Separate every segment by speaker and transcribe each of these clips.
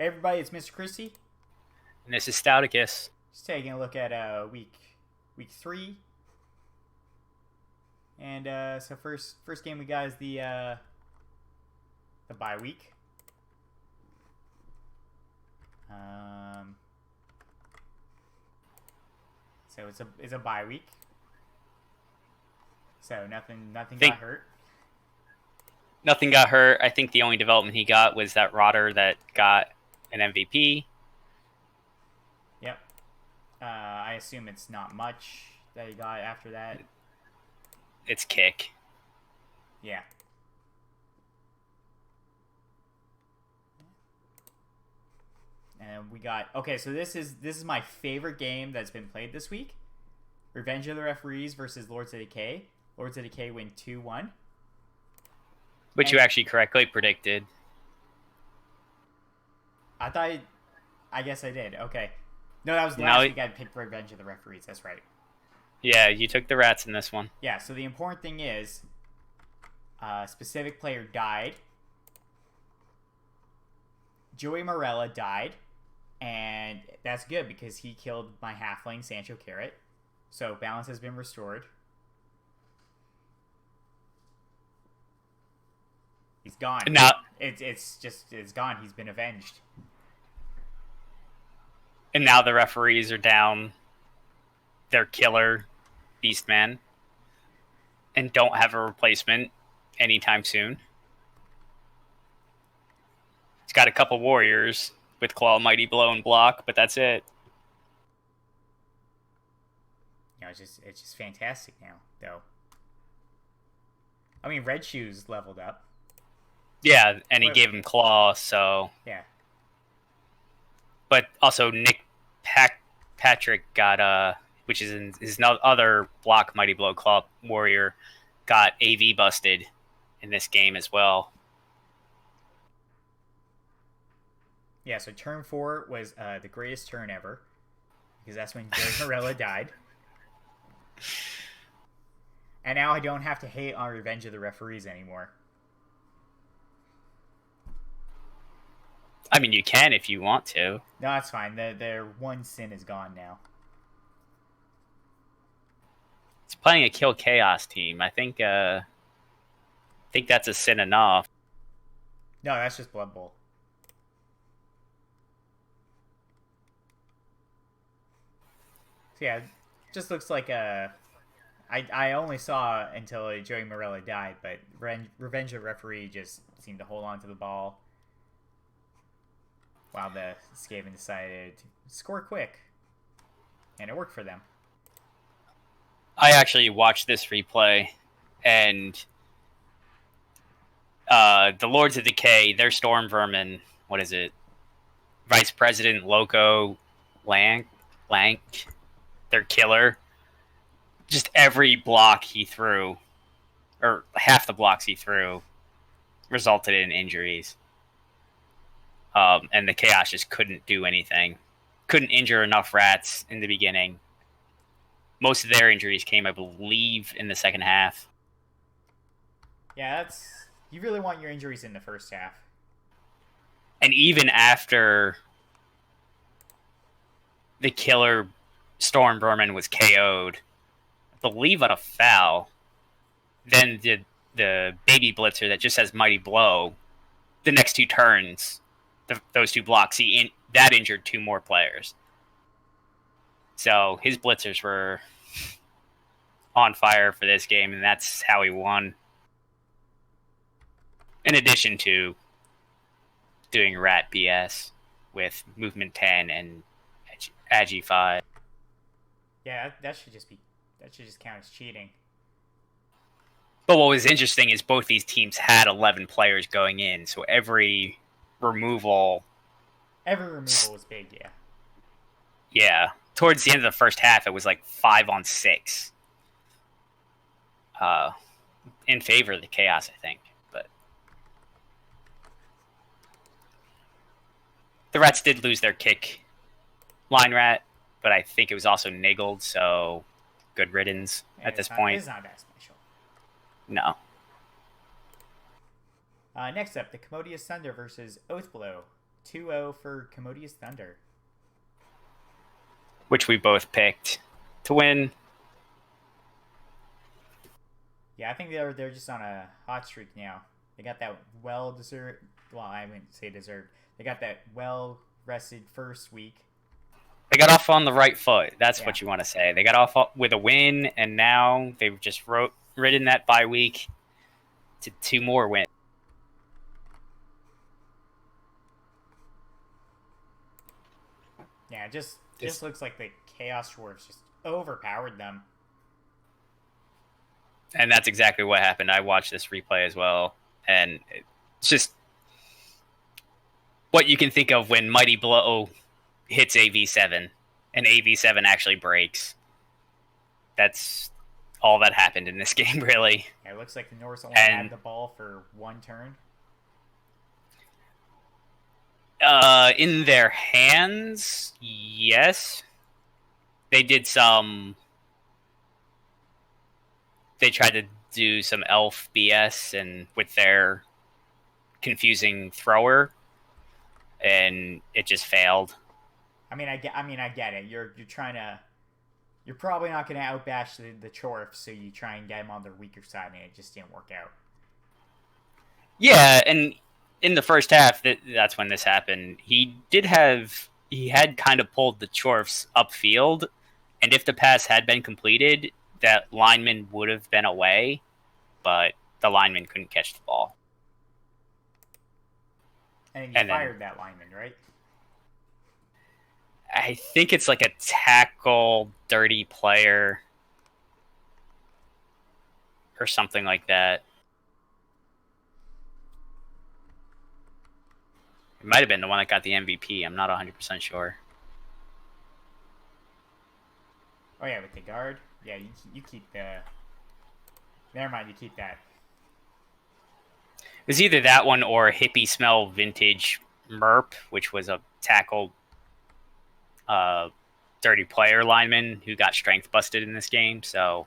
Speaker 1: Hey everybody, it's Mr. Christie.
Speaker 2: And this is Stouticus.
Speaker 1: Just taking a look at week 3, and so first game we got is the bye week. Um, so it's a bye week. So nothing got hurt.
Speaker 2: Nothing got hurt. I think the only development he got was that Rotter that got an MVP.
Speaker 1: Yep. I assume it's not much that he got after that.
Speaker 2: It's kick.
Speaker 1: Yeah. And we got so this is my favorite game that's been played this week. Revenge of the Referees versus Lords of Decay. Lords of Decay win 2-1.
Speaker 2: Which you actually correctly predicted.
Speaker 1: I guess I did. Okay. No, that was last week I picked Revenge of the Referees. That's right.
Speaker 2: Yeah, you took the rats in this one.
Speaker 1: Yeah, so the important thing is a specific player died. Joey Morella died. And that's good because he killed my halfling, Sancho Carrot. So balance has been restored. He's gone.
Speaker 2: Now
Speaker 1: It's gone. He's been avenged.
Speaker 2: And now the referees are down their killer, Beastman, and don't have a replacement anytime soon. He's got a couple warriors with Claw, Mighty Blow, and Block, but that's it.
Speaker 1: You know, it's just fantastic now, though. I mean, Red Shoes leveled up.
Speaker 2: Yeah, and he gave him Claw, so...
Speaker 1: Yeah.
Speaker 2: But also Nick Patrick got, which is his other Block, Mighty Blow, Claw warrior, got AV busted in this game as well.
Speaker 1: Yeah, so turn 4 was the greatest turn ever, because that's when Joey Morella died. And now I don't have to hate on Revenge of the Referees anymore.
Speaker 2: I mean, you can if you want to.
Speaker 1: No, that's fine. Their one sin is gone now.
Speaker 2: It's playing a Kill Chaos team. I think that's a sin enough.
Speaker 1: No, that's just Blood Bowl. So yeah, just looks like I only saw until Joey Morella died, but Revenge of the Referee just seemed to hold on to the ball. While the Skaven decided to score quick. And it worked for them.
Speaker 2: I actually watched this replay, and the Lords of Decay, their Storm Vermin, what is it? Vice President Loco Lank, their killer. Just every block he threw, or half the blocks he threw, resulted in injuries. And the Chaos just couldn't do anything. Couldn't injure enough rats in the beginning. Most of their injuries came, I believe, in the second half.
Speaker 1: Yeah, you really want your injuries in the first half.
Speaker 2: And even after the killer Storm Vermin was KO'd, I believe on a foul, then the Baby Blitzer that just has Mighty Blow, the next two turns... those two blocks, that injured two more players. So his blitzers were on fire for this game, and that's how he won. In addition to doing rat BS with movement 10 and Agi 5.
Speaker 1: Yeah, that should just count as cheating.
Speaker 2: But what was interesting is both these teams had 11 players going in, so every removal
Speaker 1: was big.
Speaker 2: Yeah, towards the end of the first half it was like 5-on-6 in favor of the Chaos, I think. But the rats did lose their kick line rat, but I think it was also niggled, so good riddance at this point.
Speaker 1: It's not that special.
Speaker 2: No.
Speaker 1: Next up, the Commodious Thunder versus Oathblow. 2-0 for Commodious Thunder.
Speaker 2: which we both picked to win.
Speaker 1: Yeah, I think they're just on a hot streak now. They got that well deserved. Well, I wouldn't say deserved. They got that well rested first week.
Speaker 2: They got off on the right foot. That's
Speaker 1: Yeah.
Speaker 2: what you want to say. They got off with a win, and now they've just ridden that bye week to 2 more wins.
Speaker 1: Yeah, just looks like the Chaos Dwarfs just overpowered them.
Speaker 2: And that's exactly what happened. I watched this replay as well, and it's just what you can think of when Mighty Blow hits AV7 and AV7 actually breaks. That's all that happened in this game, really.
Speaker 1: Yeah, it looks like the Norse only
Speaker 2: And
Speaker 1: had the ball for one turn.
Speaker 2: in their hands, yes. They did some. They tried to do some elf BS and with their confusing thrower, and it just failed.
Speaker 1: I get it. You're trying to. You're probably not going to outbash the Chorf, so you try and get them on their weaker side, and it just didn't work out.
Speaker 2: Yeah, and in the first half, that's when this happened. He had kind of pulled the Chorfs upfield, and if the pass had been completed, that lineman would have been away, but the lineman couldn't catch the ball.
Speaker 1: And you fired that lineman, right?
Speaker 2: I think it's like a tackle dirty player or something like that. It might have been the one that got the MVP. I'm not 100% sure.
Speaker 1: Oh, yeah, with the guard? Yeah, you keep the... Never mind, you keep that.
Speaker 2: It was either that one or Hippie Smell Vintage Merp, which was a tackle dirty player lineman who got strength busted in this game. So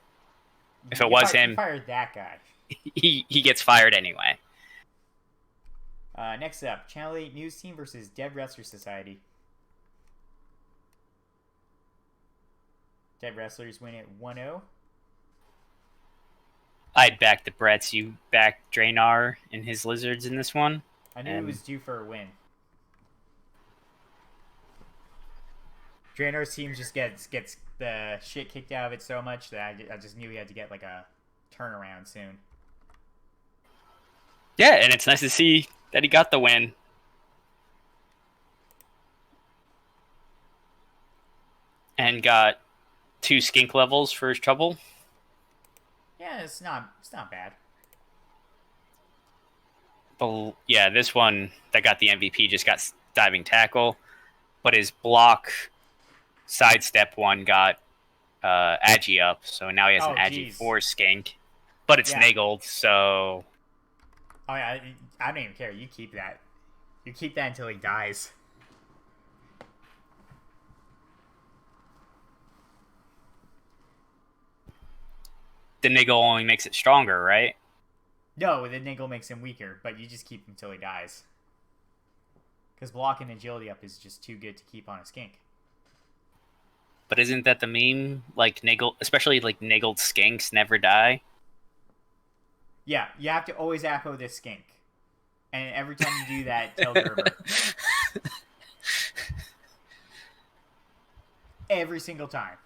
Speaker 2: if it was him,
Speaker 1: you fired that guy.
Speaker 2: he gets fired anyway.
Speaker 1: Next up, Channel 8 News Team versus Dead Wrestler Society. Dead Wrestlers win it 1-0.
Speaker 2: I'd back the Bretts. You backed Draenor and his Lizards in this one.
Speaker 1: I knew it was due for a win. Draenor's team just gets the shit kicked out of it so much that I just knew he had to get like a turnaround soon.
Speaker 2: Yeah, and it's nice to see that he got the win. And got 2 skink levels for his trouble.
Speaker 1: Yeah, it's not bad.
Speaker 2: But yeah, this one that got the MVP just got diving tackle, but his block sidestep one got Agi up, so now he has an Agi 4 skink, but it's niggled, so...
Speaker 1: Oh yeah, I don't even care. You keep that. You keep that until he dies.
Speaker 2: The niggle only makes it stronger, right?
Speaker 1: No, the niggle makes him weaker, but you just keep him until he dies. Because blocking agility up is just too good to keep on a skink.
Speaker 2: But isn't that the meme? Like niggle, especially like niggled skinks never die.
Speaker 1: Yeah, you have to always appo this skink, and every time you do that, tell Gerber. Every single time.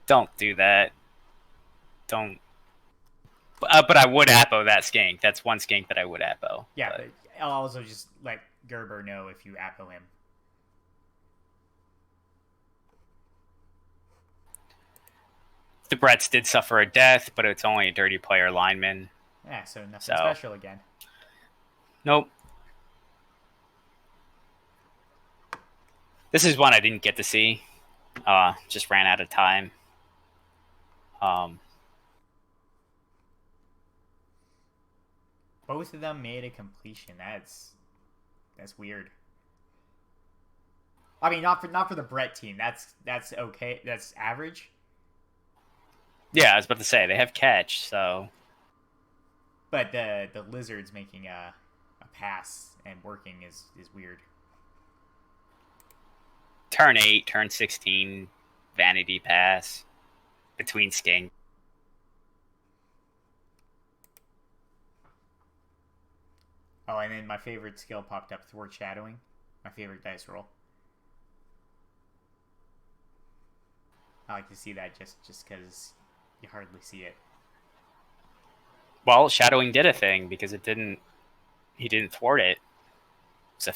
Speaker 2: Don't do that. Don't. But I would appo that skink. That's one skink that I would appo.
Speaker 1: Yeah, but I'll also just let Gerber know if you appo him.
Speaker 2: The Bretts did suffer a death, but it's only a dirty player lineman.
Speaker 1: Yeah, so nothing special again.
Speaker 2: Nope. This is one I didn't get to see. Just ran out of time.
Speaker 1: Both of them made a completion. That's weird. I mean, not for the Brett team. That's okay. That's average.
Speaker 2: Yeah, I was about to say they have catch, so.
Speaker 1: But the Lizards making a pass and working is weird.
Speaker 2: Turn 8, turn 16, vanity pass between skink.
Speaker 1: Oh, and then my favorite skill popped up, thwart shadowing. My favorite dice roll. I like to see that just because you hardly see it.
Speaker 2: Well, shadowing did a thing because it didn't. He didn't thwart it. So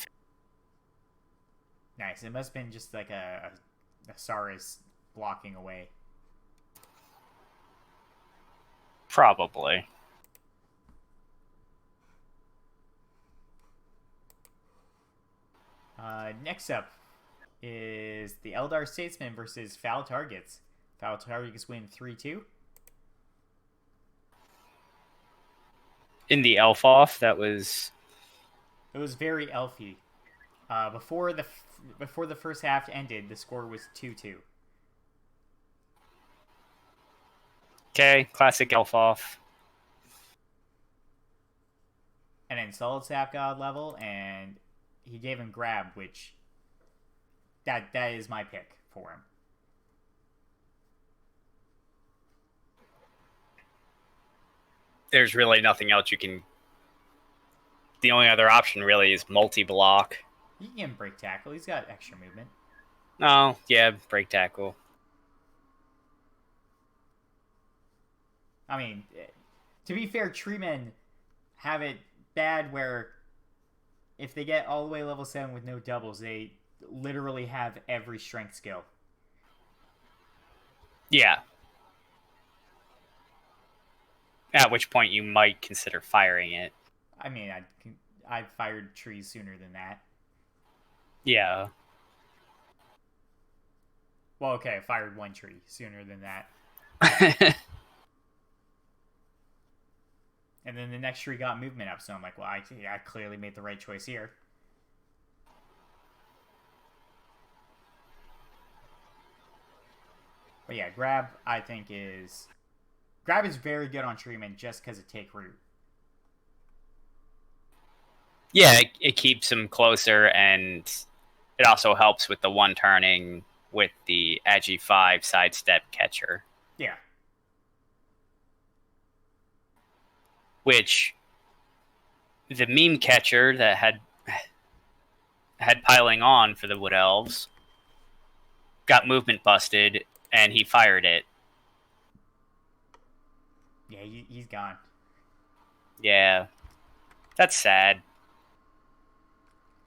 Speaker 1: Nice. It must have been just like a Saurus blocking away.
Speaker 2: probably.
Speaker 1: Next up is the Eldar Statesman versus Foul Targets. Foul Targets win 3-2.
Speaker 2: In the elf off, that was
Speaker 1: It was very elfy. Before the first half ended, the score was 2-2.
Speaker 2: okay. Classic elf off.
Speaker 1: And then Solid Sap God level, and he gave him grab, which that is my pick for him.
Speaker 2: There's really nothing else you can. The only other option really is multi block.
Speaker 1: You can give him break tackle. He's got extra movement.
Speaker 2: No, yeah, break tackle.
Speaker 1: I mean, to be fair, treemen have it bad where if they get all the way level 7 with no doubles, they literally have every strength skill.
Speaker 2: Yeah. At which point you might consider firing it.
Speaker 1: I mean, I've fired trees sooner than that.
Speaker 2: Yeah.
Speaker 1: Well, okay, I fired one tree sooner than that. And then the next tree got movement up, so I'm like, well, I clearly made the right choice here. But yeah, grab I think is very good on treatment just because of take root.
Speaker 2: Yeah, it keeps him closer, and it also helps with the one turning with the Agi 5 sidestep catcher.
Speaker 1: Yeah.
Speaker 2: Which the meme catcher that had piling on for the Wood Elves got movement busted, and he fired it.
Speaker 1: Yeah, he's gone.
Speaker 2: Yeah, that's sad.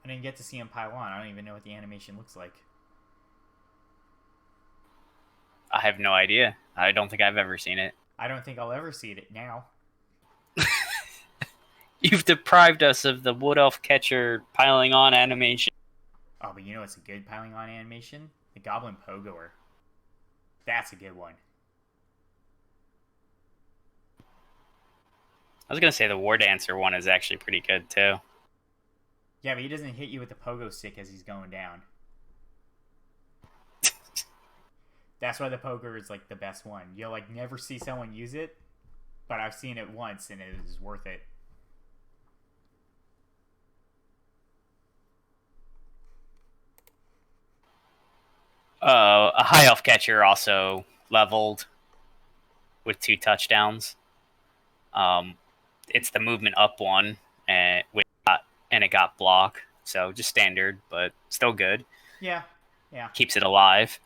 Speaker 1: I didn't get to see him pile on. I don't even know what the animation looks like.
Speaker 2: I have no idea. I don't think I've ever seen it.
Speaker 1: I don't think I'll ever see it now.
Speaker 2: You've deprived us of the Wood Elf catcher piling on animation.
Speaker 1: Oh, but you know what's a good piling on animation? The Goblin Pogoer. That's a good one.
Speaker 2: I was going to say the War Dancer one is actually pretty good, too.
Speaker 1: Yeah, but he doesn't hit you with the pogo stick as he's going down. That's why the poker is like the best one. You'll like never see someone use it, but I've seen it once and it was worth it.
Speaker 2: A High Elf catcher also leveled with 2 touchdowns. It's the movement up one, and it got block. So just standard, but still good.
Speaker 1: Yeah, yeah.
Speaker 2: Keeps it alive.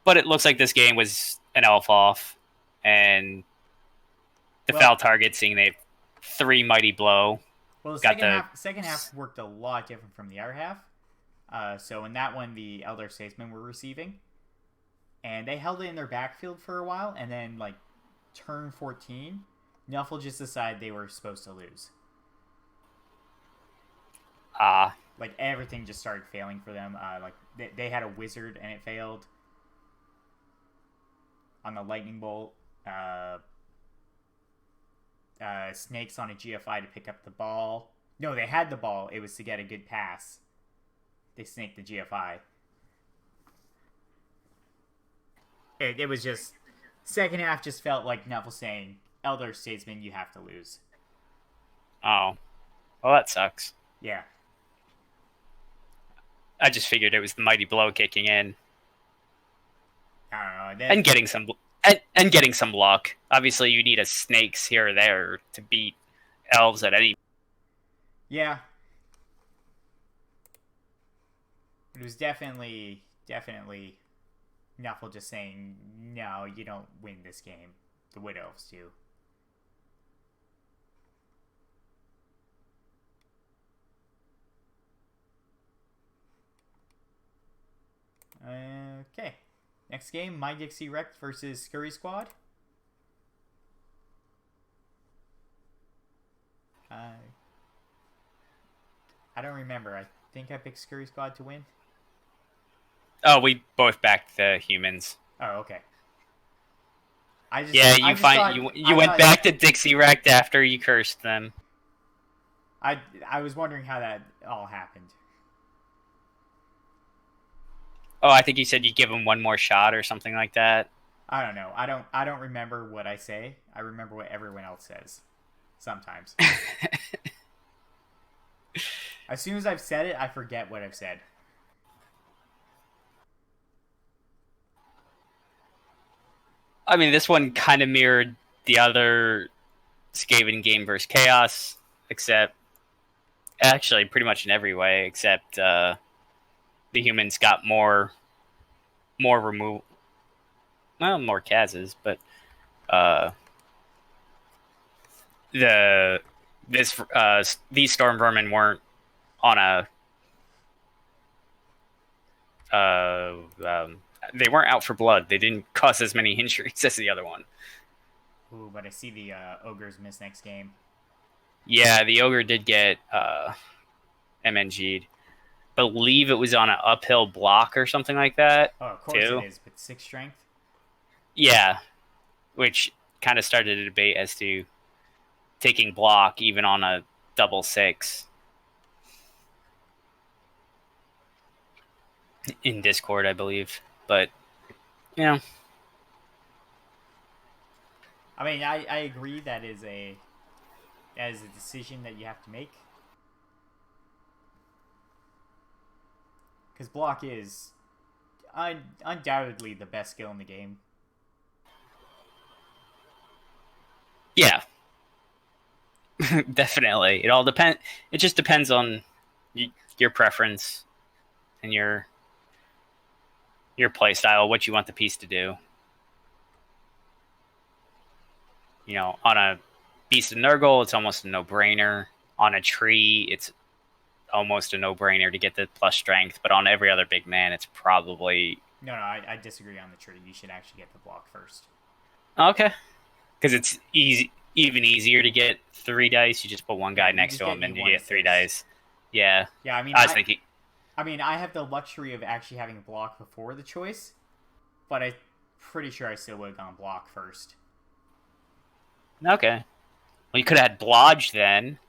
Speaker 2: But it looks like this game was an elf off, and the foul target, seeing they 3 mighty blow.
Speaker 1: Well, the second half worked a lot different from the other half. So in that one, the Elder Statesmen were receiving, and they held it in their backfield for a while, and then like turn 14, Nuffle just decided they were supposed to lose. Like everything just started failing for them. Like they had a wizard and it failed on the lightning bolt. Snakes on a GFI to pick up the ball. No, they had the ball. It was to get a good pass. They snaked the GFI. It was just second half just felt like Neville saying, "Elder Statesman, you have to lose."
Speaker 2: Oh, Well, that sucks.
Speaker 1: Yeah.
Speaker 2: I just figured it was the mighty blow kicking in
Speaker 1: I don't know.
Speaker 2: and getting some getting some luck. Obviously, you need a snakes here or there to beat elves at any.
Speaker 1: Yeah. It was definitely Nuffle just saying, no, you don't win this game. The Wood Elves do. Okay. Next game, My Dixie Wrecked versus Scurry Squad. I don't remember. I think I picked Scurry Squad to win.
Speaker 2: Oh, we both backed the humans.
Speaker 1: Oh, okay.
Speaker 2: Yeah, you went
Speaker 1: thought
Speaker 2: back to Dixie Wrecked after you cursed them.
Speaker 1: I was wondering how that all happened.
Speaker 2: Oh, I think you said you'd give him one more shot or something like that.
Speaker 1: I don't know. I don't remember what I say. I remember what everyone else says. Sometimes. As soon as I've said it, I forget what I've said.
Speaker 2: I mean, this one kind of mirrored the other Skaven game versus Chaos, except actually pretty much in every way, except the humans got more remove, well, more Kazes, but these storm vermin weren't on a they weren't out for blood. They didn't cause as many injuries as the other one.
Speaker 1: Ooh, but I see the ogres miss next game.
Speaker 2: Yeah, the ogre did get MNG'd. Believe it was on an uphill block or something like that.
Speaker 1: Oh, of course
Speaker 2: too.
Speaker 1: it is, but 6 strength?
Speaker 2: Yeah, which kind of started a debate as to taking block even on a double 6 in Discord, I believe. But, you know.
Speaker 1: I mean, I agree that is a decision that you have to make. Because block is undoubtedly the best skill in the game.
Speaker 2: Yeah. Definitely. It all depends. It just depends on your preference and your play style, what you want the piece to do. You know, on a Beast of Nurgle, it's almost a no-brainer. On a tree, it's almost a no-brainer to get the plus strength, but on every other big man, it's probably...
Speaker 1: No, I disagree on the tree. You should actually get the block first.
Speaker 2: Okay. Because it's even easier to get 3 dice. You just put one guy next to him and you get 3 dice. Yeah.
Speaker 1: Yeah, I mean,
Speaker 2: I was thinking...
Speaker 1: I mean, I have the luxury of actually having a block before the choice, but I'm pretty sure I still would have gone block first.
Speaker 2: Okay. Well, you could have had Blodge then.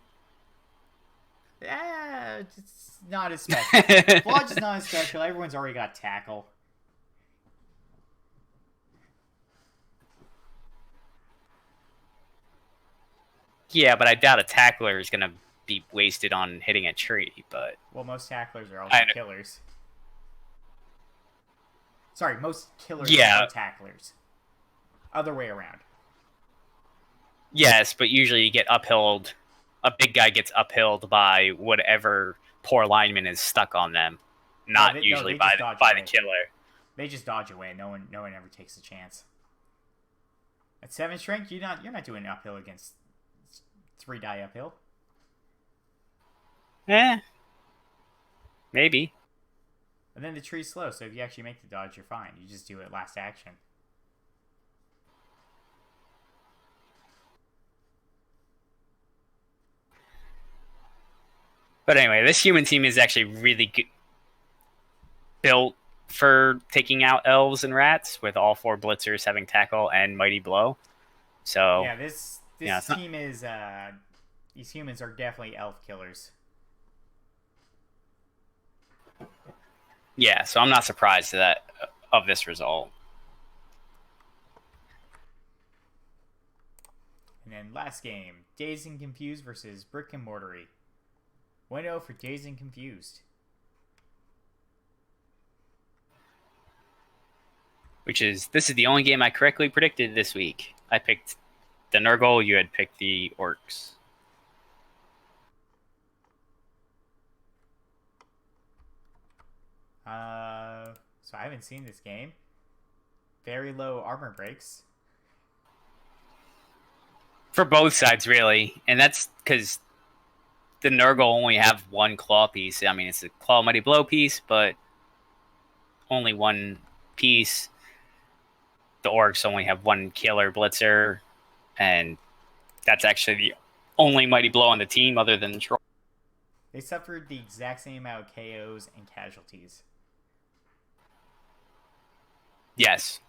Speaker 1: It's not as special. Blodge is not as special. Everyone's already got tackle.
Speaker 2: Yeah, but I doubt a tackler is going to be wasted on hitting a tree, but...
Speaker 1: Well, most tacklers are also killers. Sorry, most killers are tacklers. Other way around.
Speaker 2: Yes, but usually you get uphilled. A big guy gets uphilled by whatever poor lineman is stuck on them, not usually by the killer.
Speaker 1: They just dodge away. No one ever takes a chance. At 7 strength, you're not doing uphill against 3 die uphill.
Speaker 2: Maybe.
Speaker 1: And then the tree's slow, so if you actually make the dodge, you're fine. You just do it last action.
Speaker 2: But anyway, this human team is actually really good, built for taking out elves and rats, with all 4 blitzers having tackle and mighty blow. So
Speaker 1: yeah, this team is these humans are definitely elf killers.
Speaker 2: Yeah, so I'm not surprised of this result.
Speaker 1: And then last game, Dazed and Confused versus Brick and Mortary. 1-0 for Dazed and Confused.
Speaker 2: This is the only game I correctly predicted this week. I picked the Nurgle, you had picked the Orcs.
Speaker 1: So I haven't seen this game. Very low armor breaks.
Speaker 2: For both sides, really. And that's because the Nurgle only have one claw piece. I mean, it's a claw mighty blow piece, but only one piece. The Orcs only have one killer blitzer, and that's actually the only mighty blow on the team other than the troll.
Speaker 1: They suffered the exact same amount of KOs and casualties.
Speaker 2: Yes.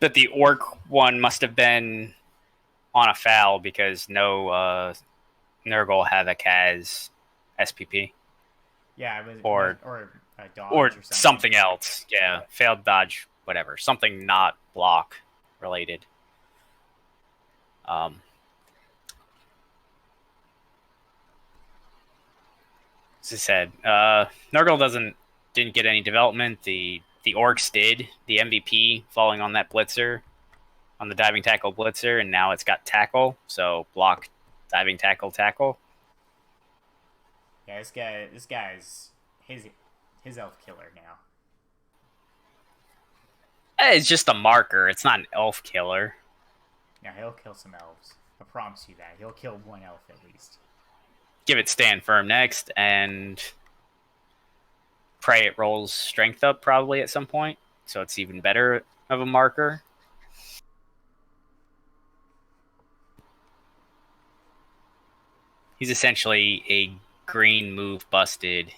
Speaker 2: But the Orc one must have been on a foul because no Nurgle had a Kaz SPP.
Speaker 1: Yeah, it was,
Speaker 2: or
Speaker 1: a dodge
Speaker 2: or
Speaker 1: something.
Speaker 2: something else. Yeah, failed dodge, whatever. Something not block related. As I said, Nurgle didn't get any development. The Orcs did. The MVP falling on that blitzer, on the diving tackle blitzer, and now it's got tackle. So block, diving tackle, tackle.
Speaker 1: Yeah, this guy's his elf killer now.
Speaker 2: It's just a marker. It's not an elf killer.
Speaker 1: Yeah, he'll kill some elves. I promise you that. He'll kill one elf at least.
Speaker 2: Give it stand firm next, and pray it rolls strength up probably at some point, so it's even better of a marker. He's essentially a green move busted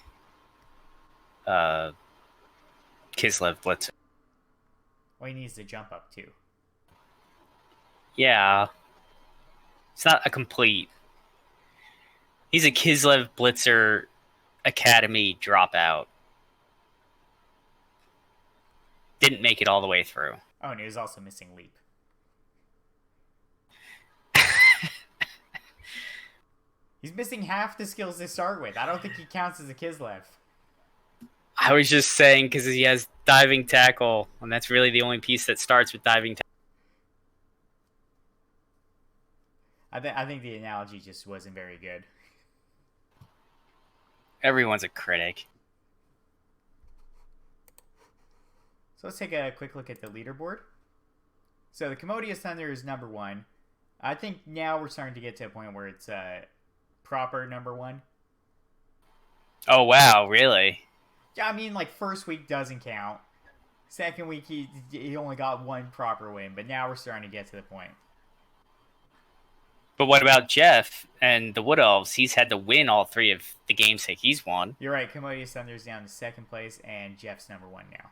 Speaker 2: Kislev blitzer.
Speaker 1: Well, he needs to jump up too.
Speaker 2: Yeah. It's not a complete. He's a Kislev blitzer academy dropout. Didn't make it all the way through.
Speaker 1: Oh, and he was also missing leap. He's missing half the skills to start with. I don't think he counts as a Kislev.
Speaker 2: I was just saying because he has diving tackle, and that's really the only piece that starts with diving tackle.
Speaker 1: I think the analogy just wasn't very good.
Speaker 2: Everyone's a critic.
Speaker 1: So let's take a quick look at the leaderboard. So the Commodious Thunder is number 1. I think now we're starting to get to a point where it's proper number 1.
Speaker 2: Oh, wow, really?
Speaker 1: Yeah, I mean, like, first week doesn't count. Second week, he only got one proper win, but now we're starting to get to the point.
Speaker 2: But what about Jeff and the Wood Elves? He's had to win all 3 of the games that he's won.
Speaker 1: You're right, Commodious Thunder's down to 2nd place, and Jeff's number 1 now.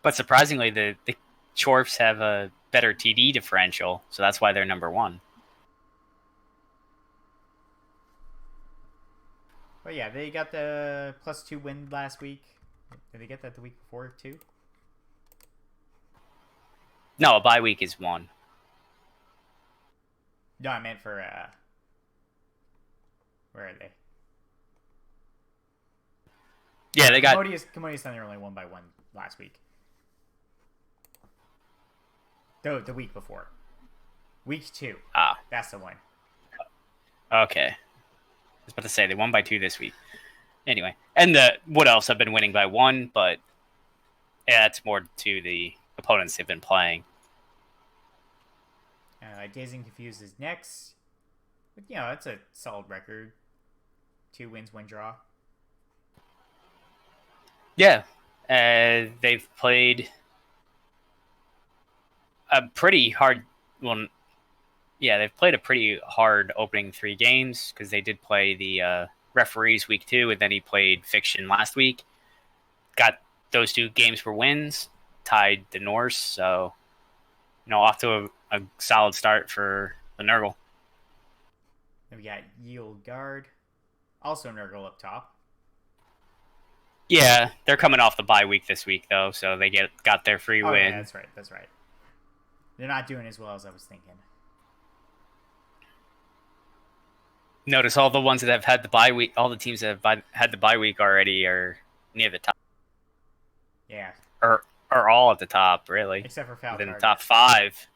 Speaker 2: But surprisingly, the Chorfs have a better TD differential, so that's why they're number 1.
Speaker 1: But yeah, they got the +2 win last week. Did they get that the week before, too?
Speaker 2: No, a bye week is 1.
Speaker 1: No, I meant for, where are they?
Speaker 2: Yeah, they got...
Speaker 1: Commodious Thunder only won by 1 last week. The week before. Week 2.
Speaker 2: Ah.
Speaker 1: That's the one.
Speaker 2: Okay. I was about to say, they won by 2 this week. Anyway. And the Wood Elves have been winning by 1, but yeah, that's more to the opponents they've been playing.
Speaker 1: Dazed and Confused is next. But, you know, that's a solid record. 2 wins, 1 draw.
Speaker 2: Yeah. They've played a pretty hard... Well, yeah, they've played a pretty hard opening 3 games because they did play the referees week 2, and then he played Fiction last week. Got those 2 games for wins, tied the Norse, so off to a solid start for the Nurgle.
Speaker 1: Then we got Yield Guard, also Nurgle up top.
Speaker 2: Yeah, they're coming off the bye week this week though, so they got their free win.
Speaker 1: Yeah, that's right. They're not doing as well as I was thinking.
Speaker 2: Notice all the ones that have had the bye week, all the teams that have had the bye week already are near the top,
Speaker 1: Yeah,
Speaker 2: or are all at the top, really.
Speaker 1: except for foul
Speaker 2: Within the top
Speaker 1: targets.
Speaker 2: five.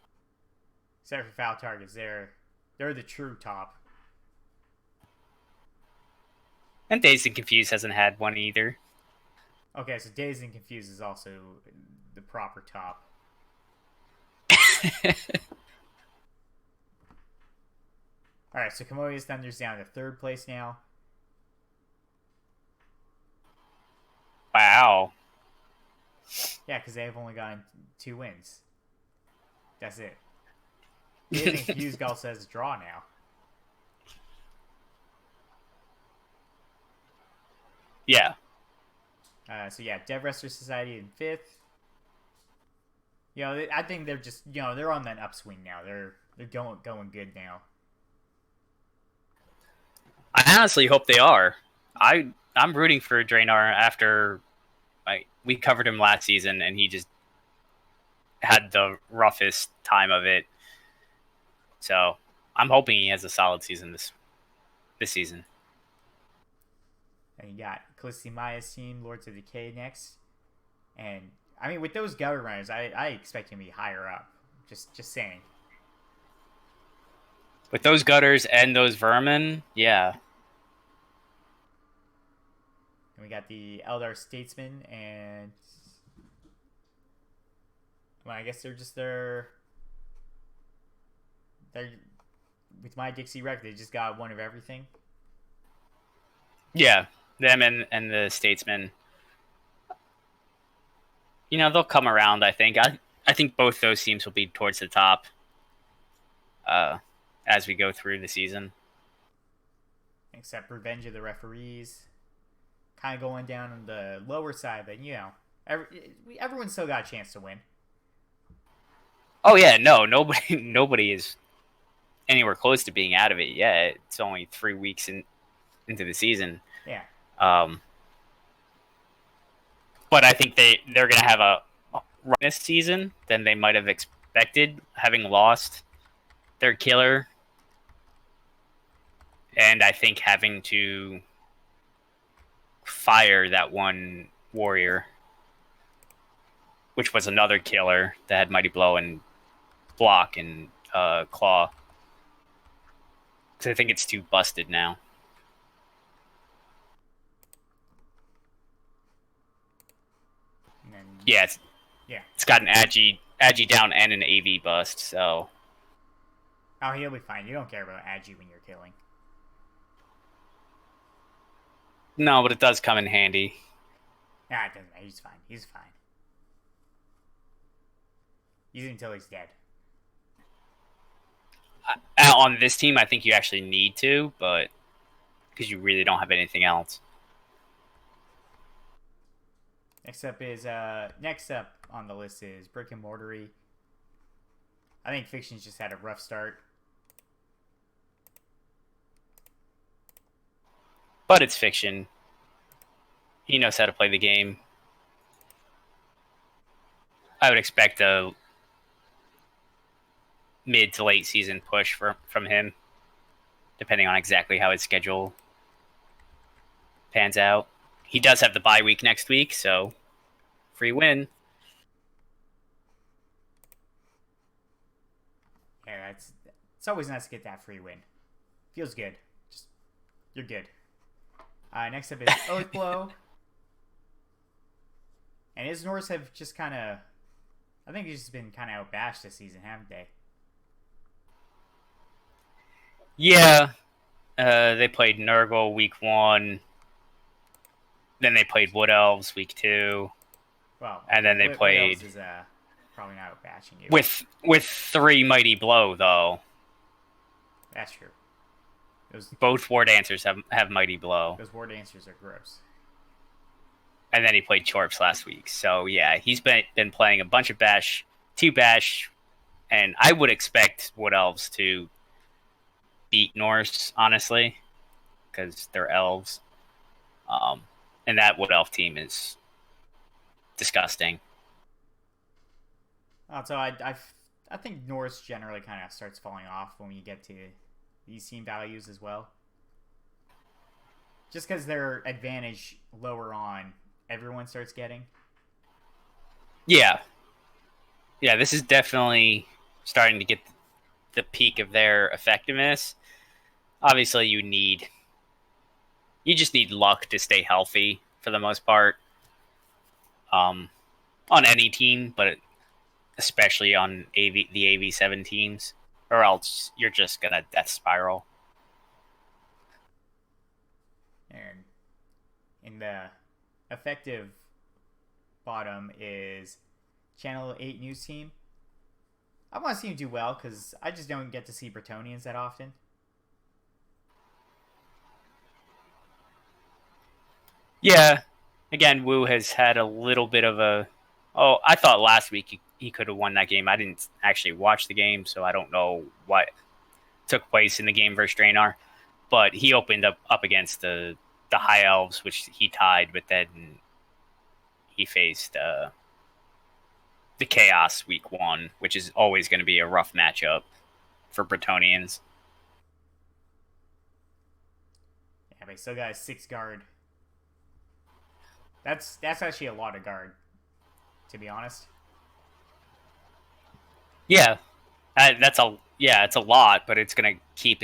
Speaker 1: Except for foul targets, they're the true top.
Speaker 2: And Dazed and Confused hasn't had one either.
Speaker 1: Okay, so Dazed and Confused is also the proper top. All right, so Commodious Thunder's down to third place now.
Speaker 2: Wow.
Speaker 1: Yeah, because they've only gotten 2 wins. That's it. Dazed and Confused also has a draw now.
Speaker 2: Yeah.
Speaker 1: So yeah, Dev Wrestler Society in 5th. You know, I think they're just they're on that upswing now. They're going good now.
Speaker 2: I honestly hope they are. I'm rooting for Draenor after we covered him last season and he just had the roughest time of it. So I'm hoping he has a solid season this season.
Speaker 1: And you got Callisti Maya's team, Lords of Decay next. And I mean, with those gutter runners, I expect him to be higher up. Just saying.
Speaker 2: With those gutters and those vermin, yeah.
Speaker 1: And we got the Eldar Statesman, and well, I guess they're with my Dixie Wreck, they just got one of everything.
Speaker 2: Yeah, them and the Statesmen. You know, they'll come around, I think. I think both those teams will be towards the top as we go through the season.
Speaker 1: Except Revenge of the Referees. Kind of going down on the lower side, but everyone still got a chance to win.
Speaker 2: Oh yeah, no, nobody is anywhere close to being out of it yet. It's only 3 weeks into the season.
Speaker 1: Yeah.
Speaker 2: But I think they're going to have a run this season than they might have expected, having lost their killer, and I think having to fire that one warrior, which was another killer that had Mighty Blow and Block and Claw. Because I think it's too busted now.
Speaker 1: And then,
Speaker 2: yeah, it's got an Agi down and an AV bust, so.
Speaker 1: Oh, he'll be fine. You don't care about Agi when you're killing.
Speaker 2: No, but it does come in handy.
Speaker 1: Nah, it doesn't matter. He's fine. He's fine. Use it until he's dead.
Speaker 2: On this team, I think you actually need to, but because you really don't have anything else.
Speaker 1: Next up on the list is Brick and Mortary. I think Fiction's just had a rough start.
Speaker 2: But it's Fiction. He knows how to play the game. I would expect a mid to late season push from him, depending on exactly how his schedule pans out. He does have the bye week next week, so free win.
Speaker 1: Yeah, it's always nice to get that free win. Feels good. You're good. Next up is Oathblow. And his Norse have just kind of, I think he's just been kind of outbashed this season, haven't they?
Speaker 2: Yeah. They played Nurgle week 1. Then they played Wood Elves week 2.
Speaker 1: Well,
Speaker 2: and then they played.
Speaker 1: Wood Elves is probably not outbashing you.
Speaker 2: With 3 Mighty Blow, though.
Speaker 1: That's true.
Speaker 2: Both War Dancers have Mighty Blow.
Speaker 1: Those War Dancers are gross.
Speaker 2: And then he played Chorps last week. So, yeah, he's been playing a bunch of Bash, 2 Bash, and I would expect Wood Elves to beat Norse, honestly, because they're elves. And that Wood Elf team is disgusting.
Speaker 1: So I think Norse generally kind of starts falling off when you get to these team values as well. Just because their advantage lower on, everyone starts getting.
Speaker 2: Yeah. Yeah, this is definitely starting to get the peak of their effectiveness. Obviously, you just need luck to stay healthy for the most part. On any team, but especially on the AV7 teams, or else you're just gonna death spiral.
Speaker 1: And in the effective bottom is Channel 8 News Team. I want to see him do well because I just don't get to see Bretonians that often.
Speaker 2: Yeah. Again, Wu has had a little bit of a. Oh, I thought last week he could have won that game. I didn't actually watch the game, so I don't know what took place in the game versus Draenor. But he opened up against the High Elves, which he tied, but then he faced the Chaos week 1, which is always going to be a rough matchup for Bretonians.
Speaker 1: Yeah, but he still got a 6 guard. That's actually a lot of guard, to be honest.
Speaker 2: Yeah, it's a lot, but it's going to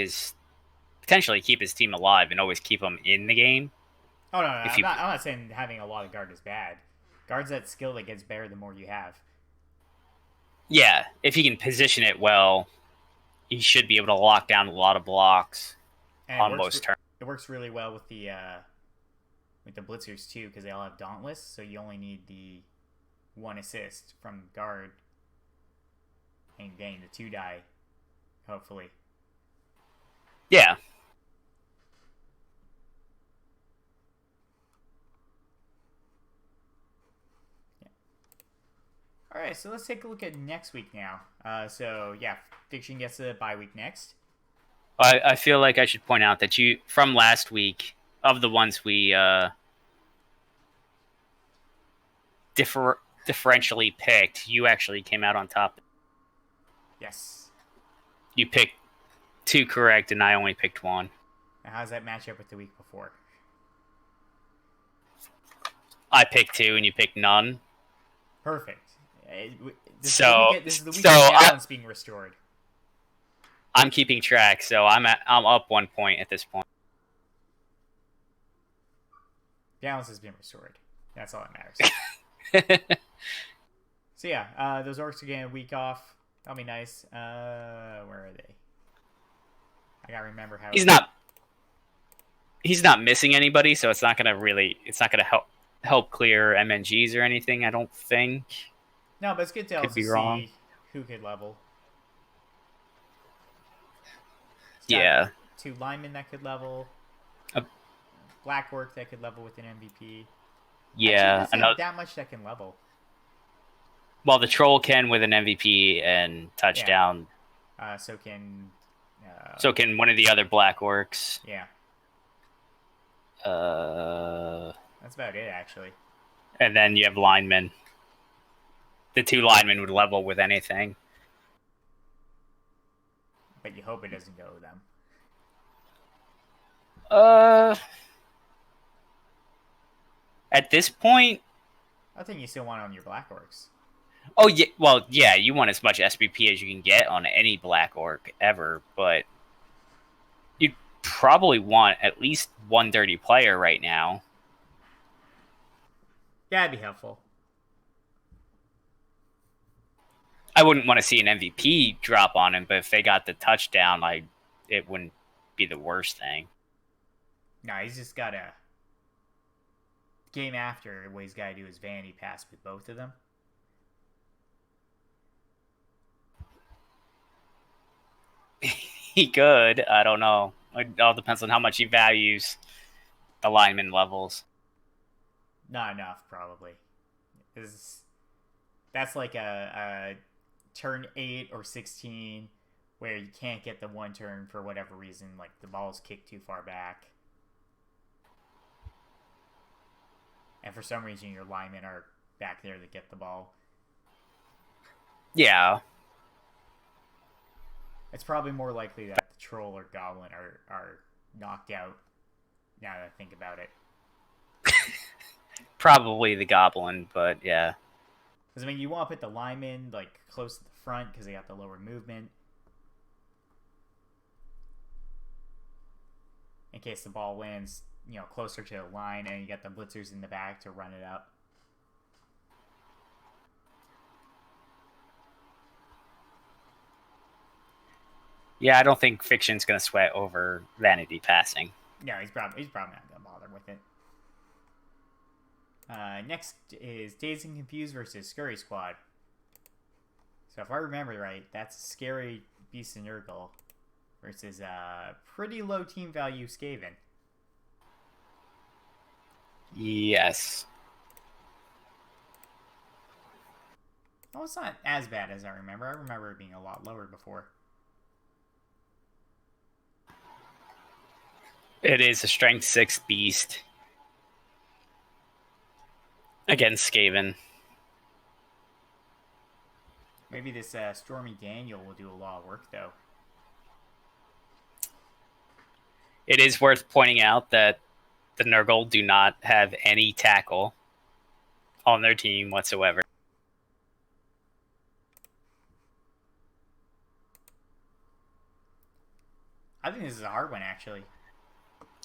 Speaker 2: potentially keep his team alive and always keep them in the game.
Speaker 1: Oh no, I'm not saying having a lot of guard is bad. Guard's that skill that gets better the more you have.
Speaker 2: Yeah, if he can position it well, he should be able to lock down a lot of blocks
Speaker 1: And
Speaker 2: on most turns.
Speaker 1: It works really well with the blitzers too, because they all have dauntless, so you only need the 1 assist from guard and getting the 2 die, hopefully.
Speaker 2: Yeah.
Speaker 1: All right, so let's take a look at next week now. Fiction gets a bye week next.
Speaker 2: I feel like I should point out that from last week, of the ones we differentially picked, you actually came out on top.
Speaker 1: Yes.
Speaker 2: You picked 2 correct, and I only picked 1.
Speaker 1: Now, how does that match up with the week before?
Speaker 2: I picked 2, and you picked none.
Speaker 1: Perfect. This is the week of balance being restored.
Speaker 2: I'm keeping track, so I'm up 1 point at this point.
Speaker 1: Balance has been restored. That's all that matters. So yeah, those orcs are getting a week off. That'll be nice. Where are they? I gotta remember how.
Speaker 2: He's not missing anybody, so it's not gonna help clear MNGs or anything. I don't think.
Speaker 1: No, but it's good to also see who could level.
Speaker 2: Yeah.
Speaker 1: 2 linemen that could level. Black orc that could level with an MVP.
Speaker 2: Yeah,
Speaker 1: actually, not that much that can level.
Speaker 2: Well, the troll can with an MVP and touchdown.
Speaker 1: Yeah. So can
Speaker 2: one of the other black orcs.
Speaker 1: Yeah. That's about it, actually.
Speaker 2: And then you have linemen. The 2 linemen would level with anything.
Speaker 1: But you hope it doesn't go to them.
Speaker 2: At this point,
Speaker 1: I think you still want it on your black orcs.
Speaker 2: Oh yeah, well yeah, you want as much SPP as you can get on any black orc ever, but you'd probably want at least 1 dirty player right now.
Speaker 1: Yeah, that'd be helpful.
Speaker 2: I wouldn't want to see an MVP drop on him, but if they got the touchdown, it wouldn't be the worst thing.
Speaker 1: Nah, he's just got a game after. What he's got to do is vanity pass with both of them.
Speaker 2: He could. I don't know. It all depends on how much he values the lineman levels.
Speaker 1: Not enough, probably. That's like a turn 8 or 16 where you can't get the 1 turn for whatever reason, like the ball's kicked too far back. And for some reason your linemen are back there to get the ball.
Speaker 2: Yeah.
Speaker 1: It's probably more likely that the troll or goblin are knocked out. now that I think about it.
Speaker 2: Probably the goblin, but yeah.
Speaker 1: Because, I mean, you want to put the linemen, like, close to the front because they got the lower movement. In case the ball lands, closer to the line, and you got the blitzers in the back to run it up.
Speaker 2: Yeah, I don't think Fiction's going to sweat over vanity passing.
Speaker 1: No, he's probably not going to bother with it. Next is Dazed and Confused versus Scurry Squad. So if I remember right, that's Scary Beast and Nurgle versus pretty low team value Skaven.
Speaker 2: Yes.
Speaker 1: Oh, it's not as bad as I remember. I remember it being a lot lower before.
Speaker 2: It is a strength 6 beast against Skaven.
Speaker 1: Maybe this Stormy Daniel will do a lot of work, though.
Speaker 2: It is worth pointing out that the Nurgle do not have any tackle on their team whatsoever.
Speaker 1: I think this is a hard one, actually.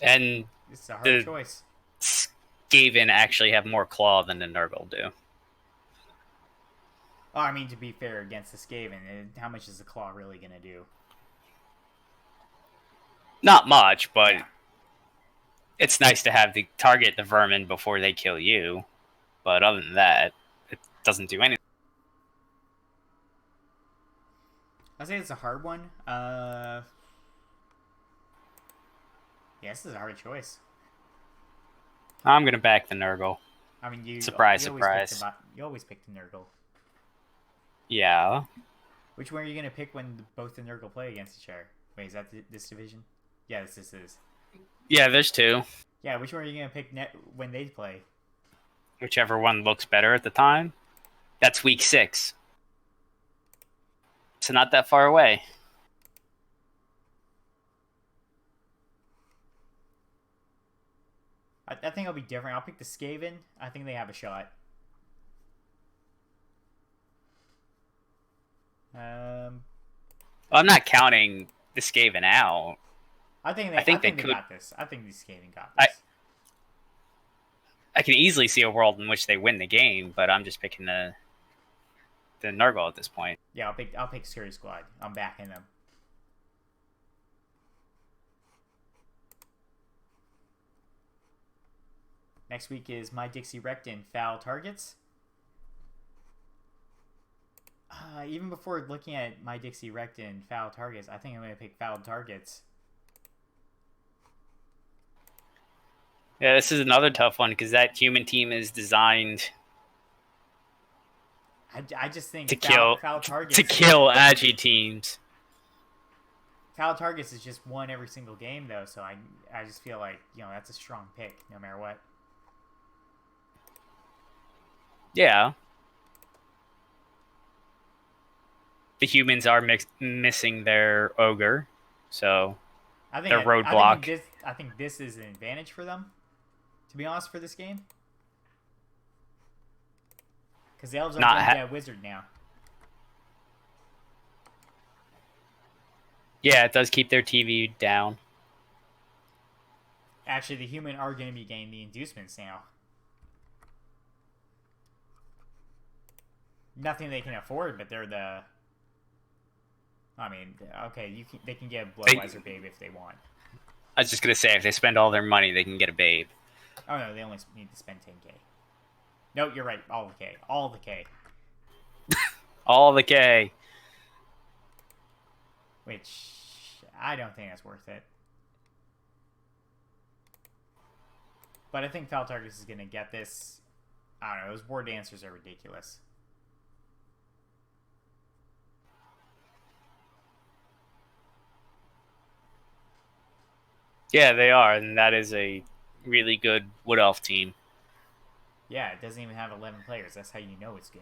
Speaker 2: And
Speaker 1: this is a hard choice.
Speaker 2: Skaven actually have more claw than the Nurgle do.
Speaker 1: Oh, I mean, to be fair, against the Skaven, how much is the claw really going to do?
Speaker 2: Not much, but yeah. It's nice to have the target the vermin before they kill you. But other than that, it doesn't do anything.
Speaker 1: I'll say it's a hard one. Yeah, this is a hard choice.
Speaker 2: I'm going to back the Nurgle.
Speaker 1: I mean, you
Speaker 2: surprise.
Speaker 1: You always pick the Nurgle.
Speaker 2: Yeah.
Speaker 1: Which one are you going to pick when both the Nurgle play against each other? Wait, is that this division? Yeah, this is.
Speaker 2: Yeah, there's two.
Speaker 1: Yeah, which one are you going to pick when they play?
Speaker 2: Whichever one looks better at the time. That's week 6. So not that far away.
Speaker 1: I think it'll be different. I'll pick the Skaven. I think they have a shot.
Speaker 2: I'm not counting the Skaven out.
Speaker 1: I think they got this. I think the Skaven got this.
Speaker 2: I can easily see a world in which they win the game, but I'm just picking the Nurgle at this point.
Speaker 1: Yeah, I'll pick Scurry Squad. I'm backing them. Next week is My Dixie Rectin Foul Targets. Even before looking at My Dixie Rectin Foul Targets, I think I'm going to pick Foul Targets.
Speaker 2: Yeah, this is another tough one because that human team is designed
Speaker 1: I just think
Speaker 2: foul targets to kill agi teams.
Speaker 1: Foul Targets is just one every single game, though, so I just feel like, that's a strong pick no matter what.
Speaker 2: Yeah. The humans are missing their ogre, so their roadblock.
Speaker 1: I think this is an advantage for them, to be honest, for this game. Because the elves are going to get a wizard now.
Speaker 2: Yeah, it does keep their TV down.
Speaker 1: Actually, the human are going to be getting the inducements now. Nothing they can afford, but they're the... I mean, okay, they can get a Bloodweiser Babe if they want.
Speaker 2: I was just going to say, if they spend all their money, they can get a Babe.
Speaker 1: Oh, no, they only need to spend 10K. No, you're right. All the K. All the K.
Speaker 2: All the K.
Speaker 1: Which, I don't think that's worth it. But I think Foul Targets is going to get this. I don't know. Those board dancers are ridiculous.
Speaker 2: Yeah, they are, and that is a really good Wood Elf team.
Speaker 1: Yeah, it doesn't even have 11 players. That's how you know it's good.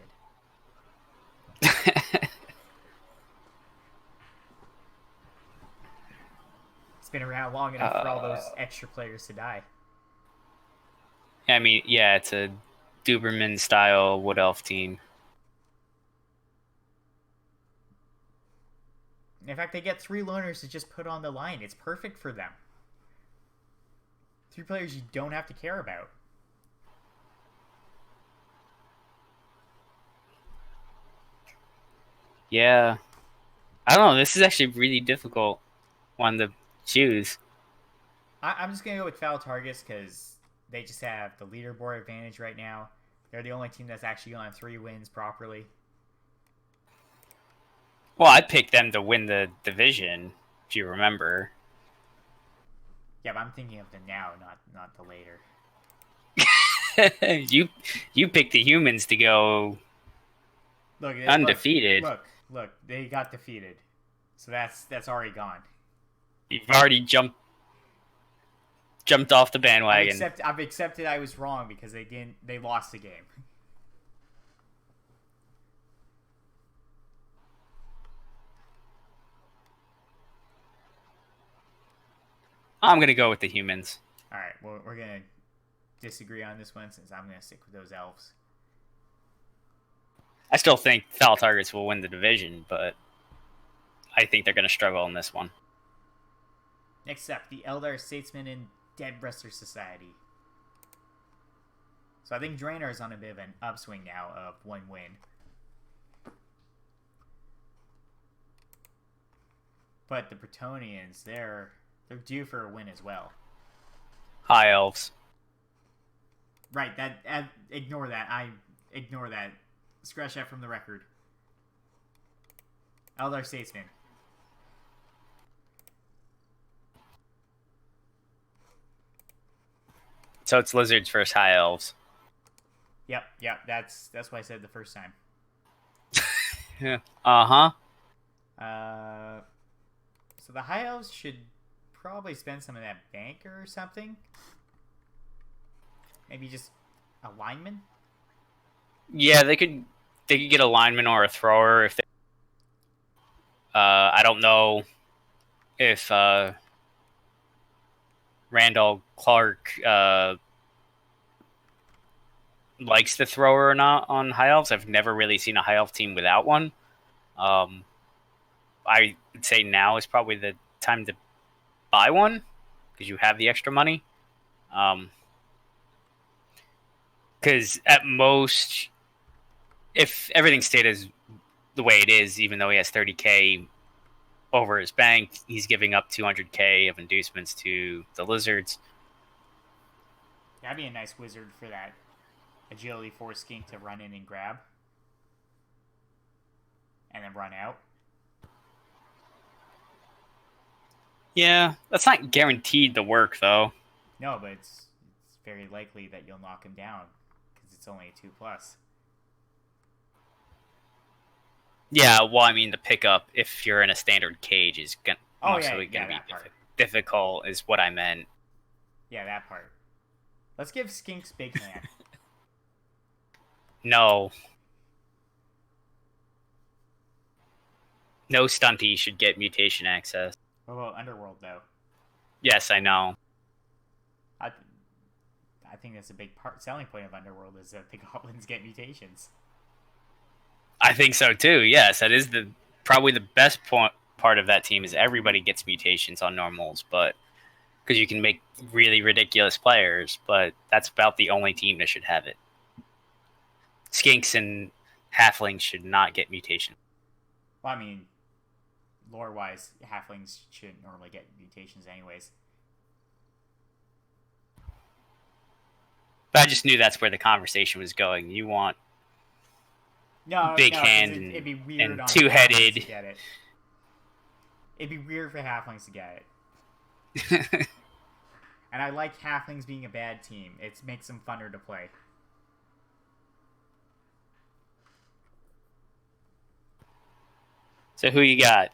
Speaker 1: been around long enough for all those extra players to die.
Speaker 2: I mean, yeah, it's a Duberman-style Wood Elf team.
Speaker 1: In fact, they get 3 loners to just put on the line. It's perfect for them. 3 players you don't have to care about.
Speaker 2: Yeah. I don't know. This is actually a really difficult one to choose.
Speaker 1: I'm just going to go with Stouticus because they just have the leaderboard advantage right now. They're the only team that's actually on 3 wins properly.
Speaker 2: Well, I picked them to win the division, if you remember.
Speaker 1: Yeah, but I'm thinking of the now, not the later.
Speaker 2: you picked the humans to go undefeated.
Speaker 1: Look, they got defeated. So that's already gone.
Speaker 2: You've already jumped off the bandwagon.
Speaker 1: I've accepted I was wrong because they lost the game.
Speaker 2: I'm going to go with the humans.
Speaker 1: All right, well, we're going to disagree on this one since I'm going to stick with those elves.
Speaker 2: I still think Foul Targets will win the division, but I think they're going to struggle in this one.
Speaker 1: Next up, the Eldar Statesman and Dead Wrestler Society. So I think Draenor is on a bit of an upswing now of 1 win. But the Bretonnians, they're due for a win as well.
Speaker 2: High Elves.
Speaker 1: Right, ignore that. I ignore that. Scratch that from the record. Eldar Statesman.
Speaker 2: So it's Lizards versus High Elves.
Speaker 1: Yep. That's what I said the first time.
Speaker 2: Yeah.
Speaker 1: So the High Elves should probably spend some of that banker or something. Maybe just a lineman.
Speaker 2: Yeah, they could get a lineman or a thrower if they. I don't know if Randall Clark likes the thrower or not on High Elves. I've never really seen a High Elf team without one. I would say now is probably the time to buy one because you have the extra money. Because at most, if everything stayed as the way it is, even though he has 30K over his bank, he's giving up 200K of inducements to the Lizards.
Speaker 1: That'd be a nice wizard for that agility 4 skink to run in and grab. And then run out.
Speaker 2: Yeah, that's not guaranteed to work, though.
Speaker 1: No, but it's very likely that you'll knock him down because it's only a 2+.
Speaker 2: Yeah, well, I mean, the pickup, if you're in a standard cage, is mostly going to be difficult, is what I meant.
Speaker 1: Yeah, that part. Let's give Skinks Big Hand.
Speaker 2: No. No stunty should get mutation access.
Speaker 1: What about Underworld, though?
Speaker 2: Yes, I know.
Speaker 1: I think that's a big selling point of Underworld is that the goblins get mutations.
Speaker 2: I think so too. Yes, that is probably the best part of that team is everybody gets mutations on normals, but because you can make really ridiculous players, but that's about the only team that should have it. Skinks and halflings should not get mutations.
Speaker 1: Well, I mean, lore-wise, halflings shouldn't normally get mutations anyways.
Speaker 2: But I just knew that's where the conversation was going. You want big hand
Speaker 1: it'd be weird
Speaker 2: and two-headed.
Speaker 1: It'd be weird for halflings to get it. And I like halflings being a bad team. It makes them funner to play.
Speaker 2: So who you got?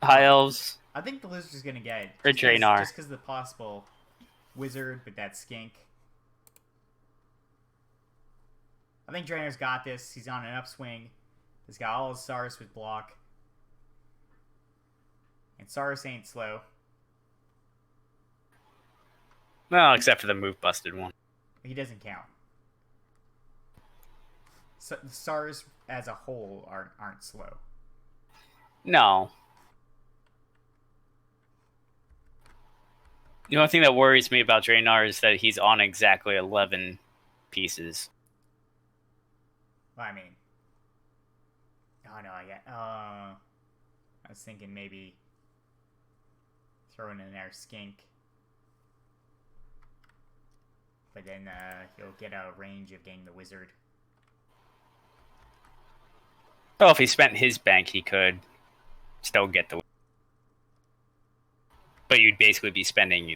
Speaker 2: High Elves?
Speaker 1: I think the Lizard's going to get it.
Speaker 2: Or Draenor.
Speaker 1: Just because of the possible wizard with that skink. I think Draenor's got this. He's on an upswing. He's got all his Saurus with block. And Saurus ain't slow.
Speaker 2: Well, except for the move busted one.
Speaker 1: He doesn't count. So, stars as a whole aren't slow.
Speaker 2: No. The only thing that worries me about Draenor is that he's on exactly 11 pieces.
Speaker 1: Well, I mean, oh no, I was thinking maybe throwing in there Skink, but then he'll get a range of getting the wizard.
Speaker 2: Well, if he spent his bank, he could still get the. But you'd basically be spending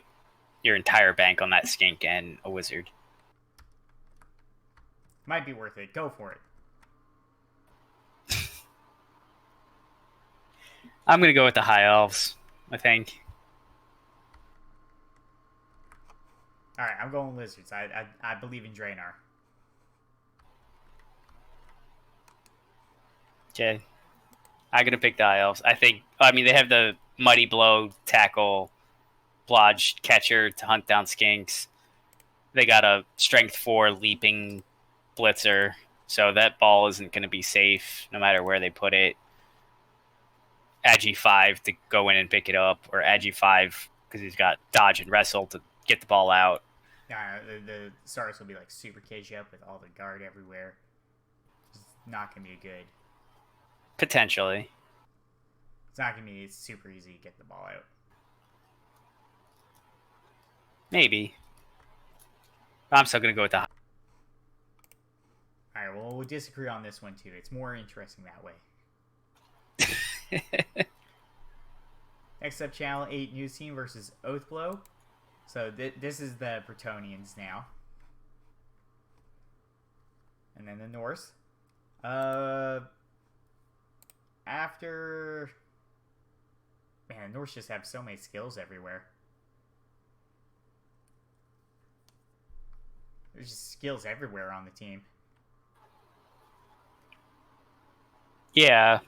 Speaker 2: your entire bank on that skink and a wizard.
Speaker 1: Might be worth it. Go for it.
Speaker 2: I'm going to go with the high elves, I think.
Speaker 1: Alright, I'm going lizards. I believe in Draenor.
Speaker 2: Okay. I'm going to pick the high elves. I mean, they have the Mighty Blow, Tackle, Blodge, Catcher to hunt down skinks. They got a Strength 4 Leaping Blitzer, so that ball isn't going to be safe no matter where they put it. Agi 5 to go in and pick it up, or Agi 5 because he's got Dodge and Wrestle to get the ball out.
Speaker 1: The stars will be like super cagey up with all the guard everywhere. It's not going to be good.
Speaker 2: Potentially.
Speaker 1: It's not going to be super easy to get the ball out.
Speaker 2: Maybe. I'm still going to go with the...
Speaker 1: Alright, well, we'll disagree on this one, too. It's more interesting that way. Next up, Channel 8 News Team versus Oathblow. So this is the Bretonians now. And then the Norse. After... Man, the Norse just have so many skills everywhere. There's just skills everywhere on the team.
Speaker 2: Yeah.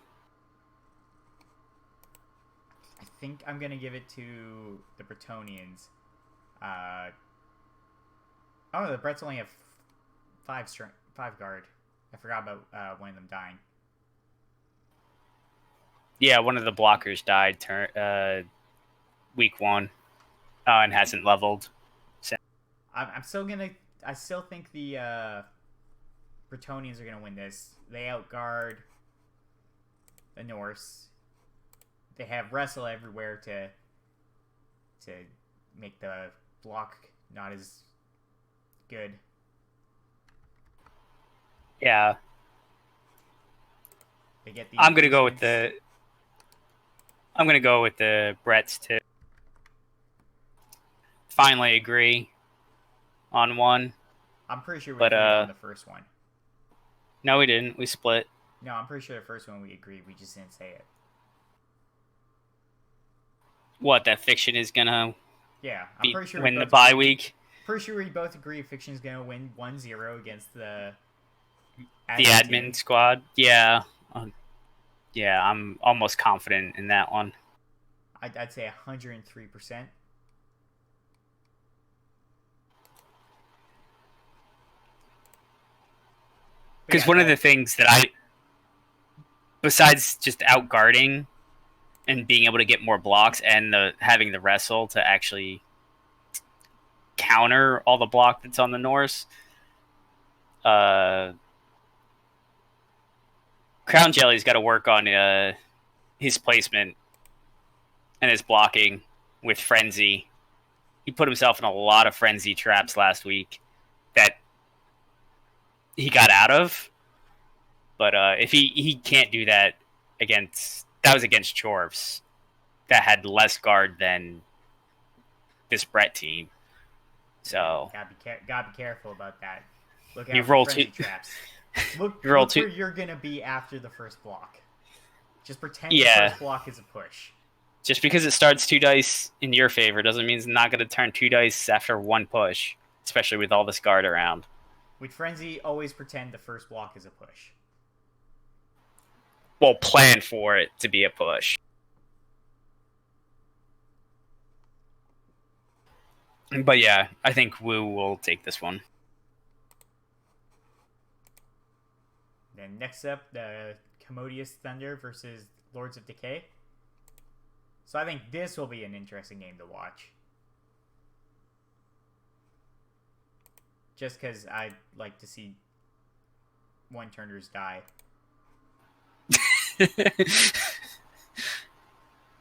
Speaker 1: I think I'm going to give it to the Bretonians. Oh, the Brets only have 5 guard. I forgot about one of them dying.
Speaker 2: Yeah, one of the blockers died week 1 and hasn't leveled.
Speaker 1: I still think the Bretonians are going to win this. They outguard the Norse. They have Wrestle everywhere to make the block not as good.
Speaker 2: Yeah.
Speaker 1: They get the
Speaker 2: I'm gonna go with the Bretts too. Finally agree on one.
Speaker 1: I'm pretty sure we agreed on the first one.
Speaker 2: No, we didn't. We split.
Speaker 1: No, I'm pretty sure the first one we agreed. We just didn't say it.
Speaker 2: What, that Fiction is gonna
Speaker 1: I'm pretty sure
Speaker 2: win the bye week?
Speaker 1: Pretty sure we both agree Fiction's gonna win 1-0 against the
Speaker 2: admin squad. Yeah. Yeah, I'm almost confident in that one.
Speaker 1: I'd say 103%.
Speaker 2: Because one of the things that besides just outguarding and being able to get more blocks and having the wrestle to actually counter all the block that's on the Norse, Crown Jelly's got to work on his placement and his blocking with Frenzy. He put himself in a lot of Frenzy traps last week that he got out of. But if he can't do that that was against Chorfs that had less guard than this Brett team. So
Speaker 1: gotta be careful about that. Look out
Speaker 2: you
Speaker 1: for
Speaker 2: roll
Speaker 1: Frenzy
Speaker 2: two
Speaker 1: traps. Look
Speaker 2: where
Speaker 1: you're gonna be after the first block. Just pretend the first block is a push.
Speaker 2: Just because it starts 2 dice in your favor doesn't mean it's not going to turn 2 dice after 1 push, especially with all this guard around.
Speaker 1: With Frenzy, always pretend the first block is a push.
Speaker 2: Well, plan for it to be a push. But yeah, I think Wu will take this one.
Speaker 1: Then next up, the Commodious Thunder versus Lords of Decay. So I think this will be an interesting game to watch. Just because I like to see one-turners die.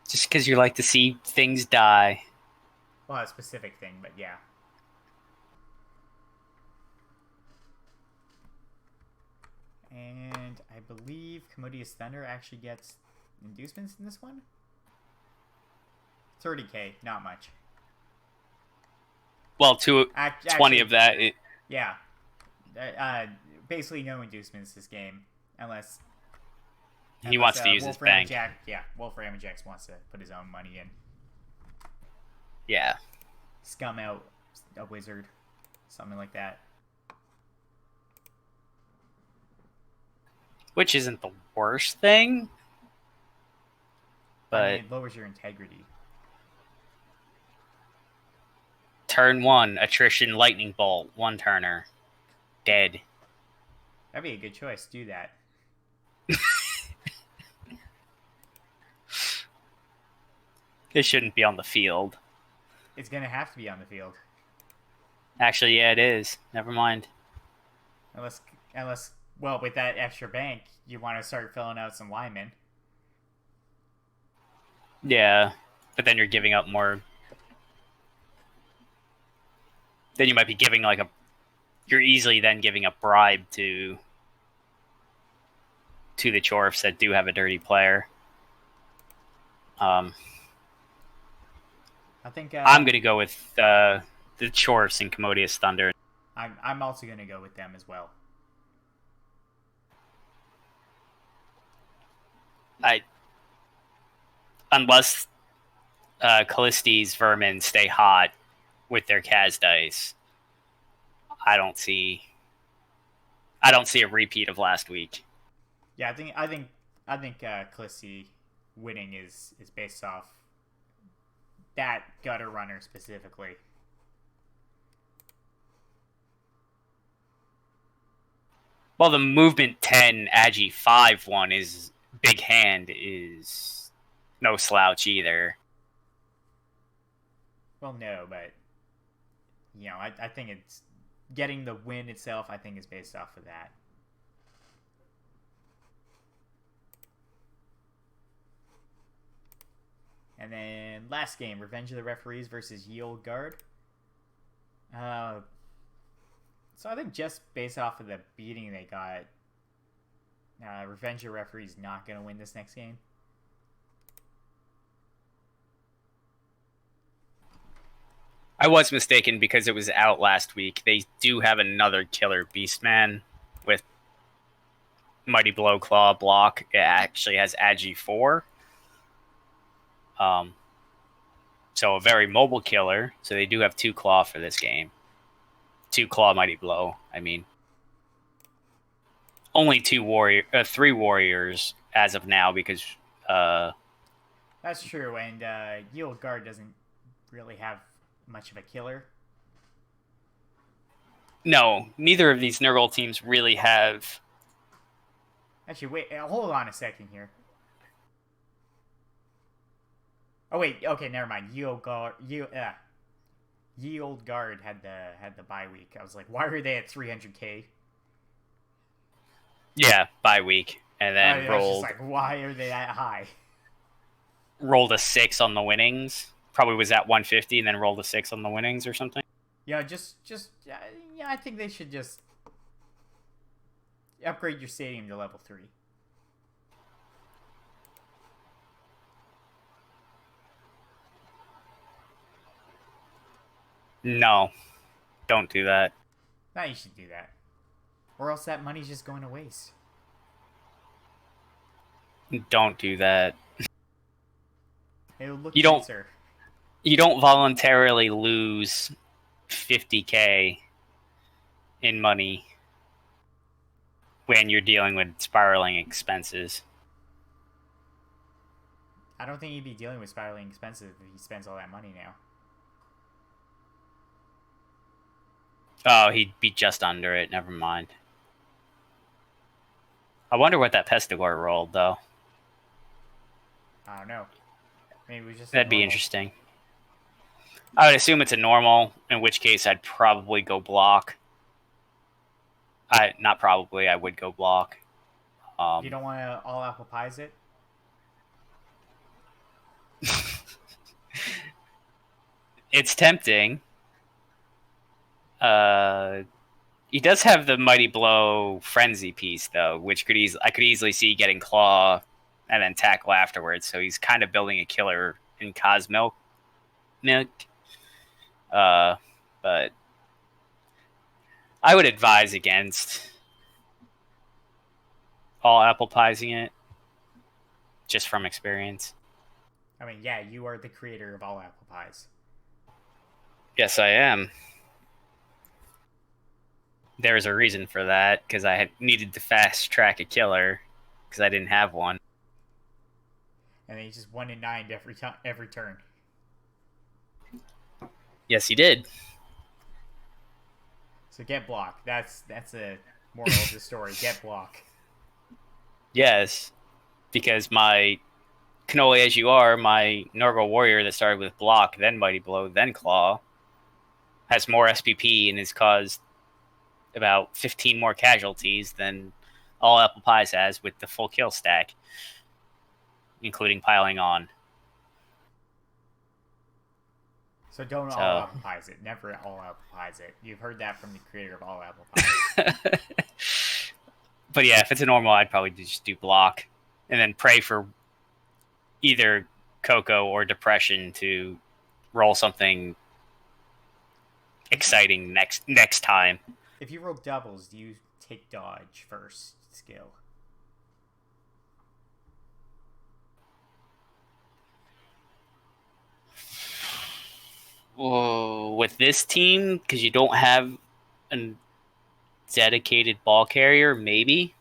Speaker 2: Just because you like to see things die.
Speaker 1: Well, a specific thing, but yeah. And I believe Commodious Thunder actually gets inducements in this one. 30k, not much.
Speaker 2: Well, 20
Speaker 1: actually,
Speaker 2: of that.
Speaker 1: Yeah. Basically no inducements this game. Unless
Speaker 2: he wants to use his bank.
Speaker 1: Wolfram Jax wants to put his own money in.
Speaker 2: Yeah.
Speaker 1: Scum out a wizard. Something like that.
Speaker 2: Which isn't the worst thing. But
Speaker 1: I mean, it lowers your integrity.
Speaker 2: Turn 1, attrition lightning bolt, 1-turner. Dead.
Speaker 1: That'd be a good choice. Do that.
Speaker 2: It shouldn't be on the field.
Speaker 1: It's gonna have to be on the field.
Speaker 2: Actually, yeah, it is. Never mind.
Speaker 1: Unless, well, with that extra bank, you want to start filling out some linemen.
Speaker 2: Yeah, but then you're giving up more. Then you might be giving like a. You're easily then giving a bribe to the Chorfs that do have a dirty player. I
Speaker 1: think
Speaker 2: I'm gonna go with the Chorfs and Commodious Thunder.
Speaker 1: I'm also gonna go with them as well.
Speaker 2: Unless Calliste's Vermin stay hot with their Kaz dice, I don't see a repeat of last week.
Speaker 1: Yeah, I think Callisti winning is based off that gutter runner specifically.
Speaker 2: Well, the movement 10 Agi 5 one is big hand is no slouch either.
Speaker 1: Well, no, but you know, I think it's getting the win itself. I think is based off of that. And then last game, Revenge of the Referees versus Ye Olde Guard. So I think just based off of the beating they got, Revenge of the Referees not going to win this next game.
Speaker 2: I was mistaken because it was out last week. They do have another killer Beastman with Mighty Blow Claw block. It actually has Agi 4. So a very mobile killer. So they do have 2 Claw for this game. 2 Claw Mighty Blow, I mean. Only 3 warriors as of now because...
Speaker 1: That's true, and Ye Olde Guard doesn't really have much of a killer.
Speaker 2: No, neither of these Nurgle teams really have...
Speaker 1: Actually, wait, hold on a second here. Oh wait, okay, never mind. Ye Olde Guard had the bye week. I was like, why are they at 300k?
Speaker 2: Yeah, bye week, and then rolled.
Speaker 1: I was just like, why are they that high?
Speaker 2: Rolled a 6 on the winnings. Probably was at 150, and then rolled a 6 on the winnings or something.
Speaker 1: Yeah, I think they should just upgrade your stadium to level 3.
Speaker 2: No, don't do that.
Speaker 1: No, you should do that. Or else that money's just going to waste.
Speaker 2: Don't do that.
Speaker 1: It'll look
Speaker 2: you
Speaker 1: nicer.
Speaker 2: You don't voluntarily lose 50k in money when you're dealing with spiraling expenses.
Speaker 1: I don't think he'd be dealing with spiraling expenses if he spends all that money now.
Speaker 2: Oh, he'd be just under it. Never mind. I wonder what that Pestigore rolled, though.
Speaker 1: I don't know. Maybe it was just a
Speaker 2: That'd be
Speaker 1: normal.
Speaker 2: interesting. I would assume it's a normal, in which case I'd probably go block. Not probably, I would go block.
Speaker 1: You don't want to all apple pies it?
Speaker 2: It's tempting. He does have the Mighty Blow Frenzy piece, though, which I could easily see getting Claw and then tackle afterwards. So he's kind of building a killer in Cosmilk. But I would advise against all apple piesing it, just from experience.
Speaker 1: I mean, yeah, you are the creator of all apple pies.
Speaker 2: Yes, I am. There's a reason for that, because I had needed to fast track a killer, because I didn't have one.
Speaker 1: And then you just 1 in 9 every turn.
Speaker 2: Yes, he did.
Speaker 1: So get block. That's a moral of the story. Get block.
Speaker 2: Yes, because my Cannoli as you are, my Nurgle warrior that started with block, then Mighty Blow, then Claw, has more SPP and has caused about 15 more casualties than all apple pies has with the full kill stack, including piling on.
Speaker 1: So don't all apple pies it. Never all apple pies it. You've heard that from the creator of all apple pies.
Speaker 2: But yeah, if it's a normal, I'd probably just do block and then pray for either Coco or Depression to roll something exciting next time.
Speaker 1: If you roll doubles, do you take dodge first skill?
Speaker 2: Whoa, with this team, because you don't have a dedicated ball carrier, maybe.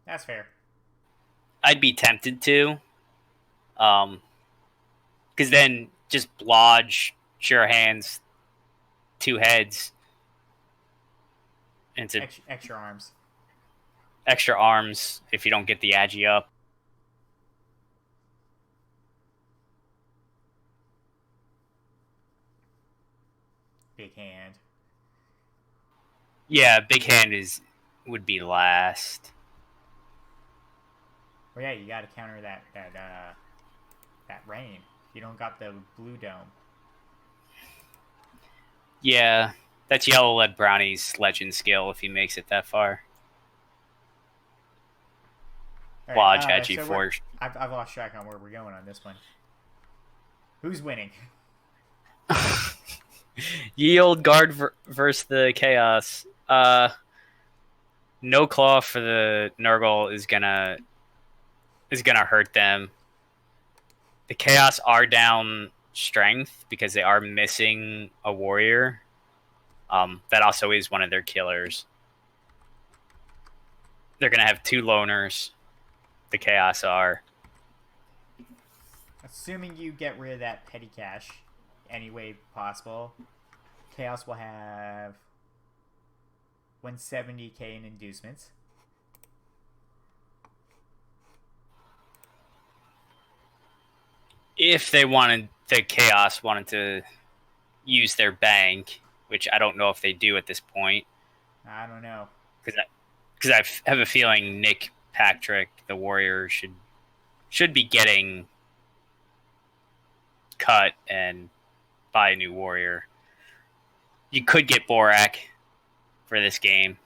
Speaker 1: That's fair.
Speaker 2: I'd be tempted to. Because then just blodge, sure hands, 2 heads into
Speaker 1: extra arms.
Speaker 2: Extra arms if you don't get the Agi up.
Speaker 1: Big hand.
Speaker 2: Yeah, big hand would be last.
Speaker 1: Well, yeah, you got to counter that rain. You don't got the blue dome.
Speaker 2: Yeah, that's Yellow Lead Brownie's legend skill if he makes it that far. Lodge at G4.
Speaker 1: I've lost track on where we're going on this one. Who's winning?
Speaker 2: Ye Old Guard versus the Chaos. No Claw for the Nurgle is gonna hurt them. The Chaos are down strength because they are missing a warrior. That also is one of their killers. They're gonna have 2 loners. The Chaos are.
Speaker 1: Assuming you get rid of that petty cash any way possible, Chaos will have 170k in inducements.
Speaker 2: If they wanted, the Chaos wanted to use their bank, which I don't know if they do at this point.
Speaker 1: I don't know.
Speaker 2: Because I have a feeling Nick Patrick, the warrior, should be getting cut and buy a new warrior. You could get Borak for this game,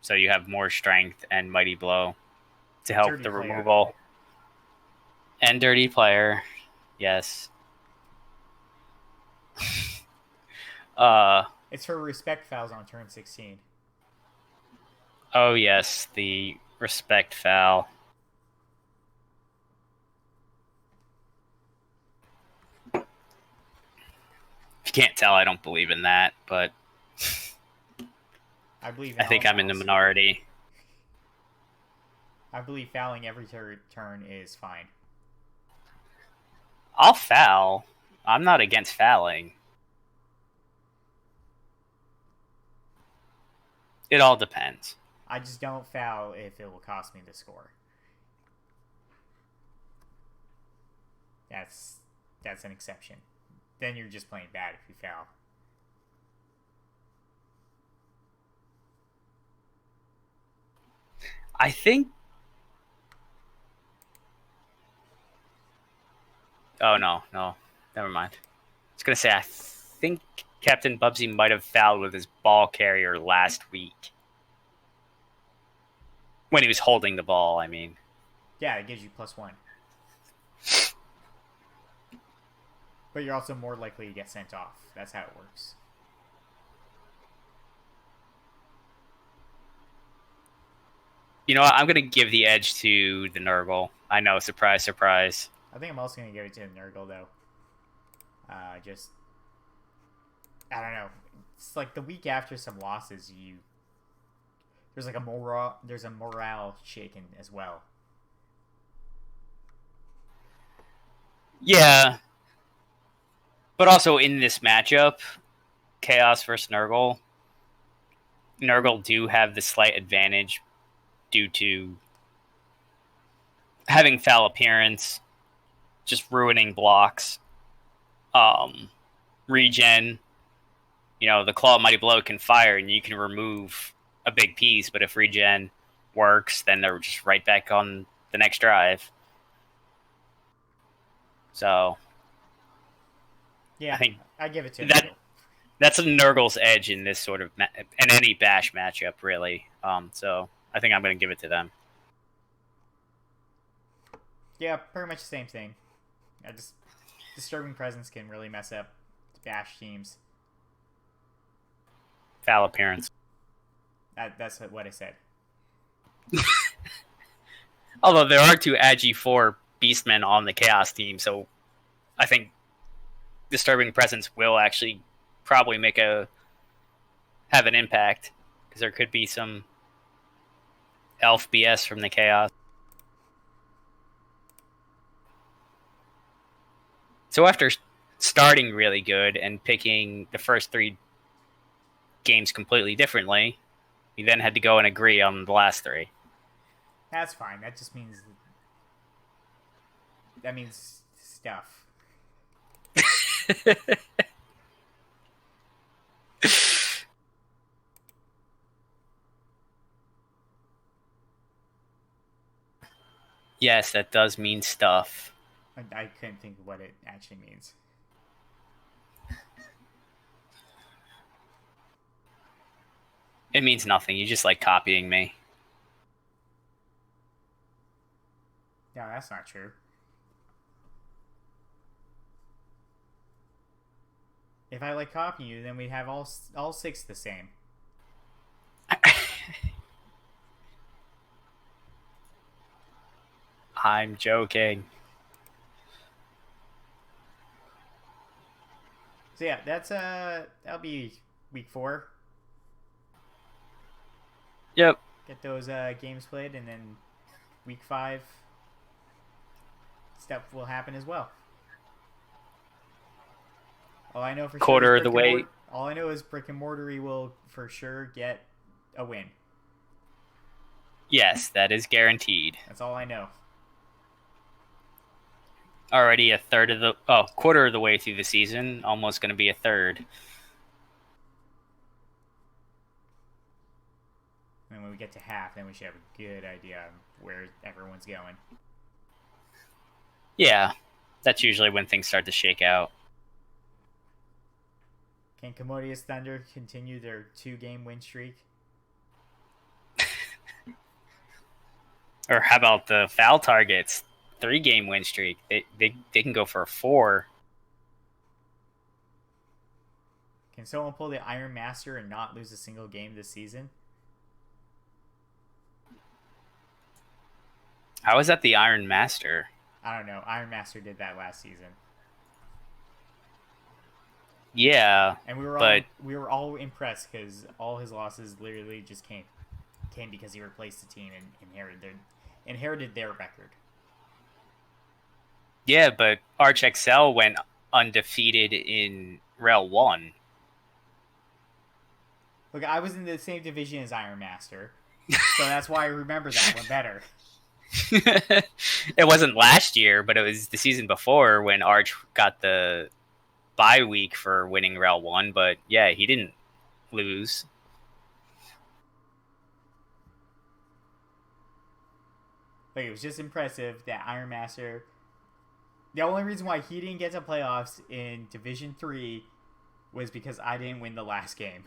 Speaker 2: so you have more strength and Mighty Blow to help the removal. And Dirty Player, yes.
Speaker 1: It's her respect fouls on turn 16.
Speaker 2: Oh yes, the respect foul. If you can't tell, I don't believe in that, but
Speaker 1: I
Speaker 2: think I'm in the minority.
Speaker 1: I believe fouling every turn is fine.
Speaker 2: I'll foul. I'm not against fouling. It all depends.
Speaker 1: I just don't foul if it will cost me the score. That's an exception. Then you're just playing bad if you foul.
Speaker 2: I think. Oh no, never mind. I was gonna say I think Captain Bubsy might have fouled with his ball carrier last week when he was holding the ball. I mean,
Speaker 1: Yeah, it gives you +1. But you're also more likely to get sent off. That's how it works.
Speaker 2: you know what? I'm gonna give the edge to the Nurgle. I know, surprise, surprise.
Speaker 1: I think I'm also going to give it to the Nurgle, though. Just, I don't know. It's like the week after some losses, there's like there's a morale shaken as well.
Speaker 2: Yeah, but also in this matchup, Chaos versus Nurgle, Nurgle do have the slight advantage due to having foul appearance, just ruining blocks, regen. You know, the Claw of Mighty Blow can fire and you can remove a big piece, but if regen works, then they're just right back on the next drive. So,
Speaker 1: Yeah,
Speaker 2: I think
Speaker 1: I give it to
Speaker 2: that
Speaker 1: Nurgle.
Speaker 2: that's a Nurgle's edge in this sort of in any bash matchup, really. So I think I'm going to give it to them.
Speaker 1: Yeah, pretty much the same thing. Just disturbing presence can really mess up bash teams.
Speaker 2: Foul appearance.
Speaker 1: That's what I said.
Speaker 2: Although there are 2 Agi 4 Beastmen on the Chaos team, so I think disturbing presence will actually probably have an impact because there could be some elf BS from the Chaos. So after starting really good and picking the first 3 games completely differently, we then had to go and agree on the last 3.
Speaker 1: That's fine. That just means stuff.
Speaker 2: Yes, that does mean stuff.
Speaker 1: I couldn't think of what it actually means.
Speaker 2: It means nothing. You just like copying me.
Speaker 1: No, that's not true. If I like copying you, then we'd have all 6 the same.
Speaker 2: I'm joking.
Speaker 1: So yeah, that'll be week 4.
Speaker 2: Yep.
Speaker 1: Get those games played, and then week 5 stuff will happen as well. All I know for
Speaker 2: Quarter
Speaker 1: sure
Speaker 2: of the way.
Speaker 1: All I know is Brick and Mortar will for sure get a win.
Speaker 2: Yes, that is guaranteed.
Speaker 1: That's all I know.
Speaker 2: Already quarter of the way through the season, almost going to be a third.
Speaker 1: And when we get to half, then we should have a good idea of where everyone's going.
Speaker 2: Yeah, that's usually when things start to shake out.
Speaker 1: Can Commodious Thunder continue their 2-game win streak?
Speaker 2: Or how about the foul targets? 3-game win streak. They can go for a 4.
Speaker 1: Can someone pull the Iron Master and not lose a single game this season?
Speaker 2: How is that the Iron Master?
Speaker 1: I don't know. Iron Master did that last season.
Speaker 2: Yeah,
Speaker 1: and we were all impressed because all his losses literally just came because he replaced the team and inherited their record.
Speaker 2: Yeah, but Arch Excel went undefeated in REL 1.
Speaker 1: Look, I was in the same division as Iron Master, so that's why I remember that one better.
Speaker 2: It wasn't last year, but it was the season before when Arch got the bye week for winning REL 1. But yeah, he didn't lose.
Speaker 1: Like, it was just impressive that Iron Master. The only reason why he didn't get to playoffs in Division 3 was because I didn't win the last game.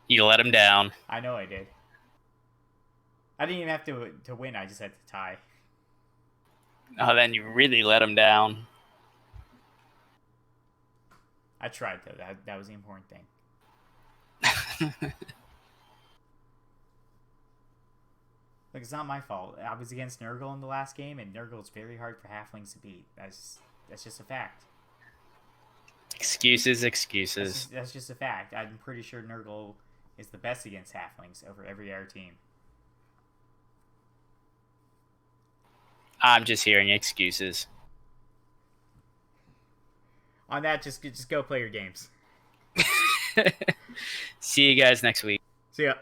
Speaker 2: You let him down.
Speaker 1: I know I did. I didn't even have to win, I just had to tie.
Speaker 2: Oh, then you really let him down.
Speaker 1: I tried, though. That was the important thing. Look, it's not my fault. I was against Nurgle in the last game, and Nurgle's very hard for halflings to beat. That's just a fact.
Speaker 2: Excuses.
Speaker 1: That's just a fact. I'm pretty sure Nurgle is the best against halflings over every other team.
Speaker 2: I'm just hearing excuses.
Speaker 1: On that, just go play your games.
Speaker 2: See you guys next week.
Speaker 1: See ya.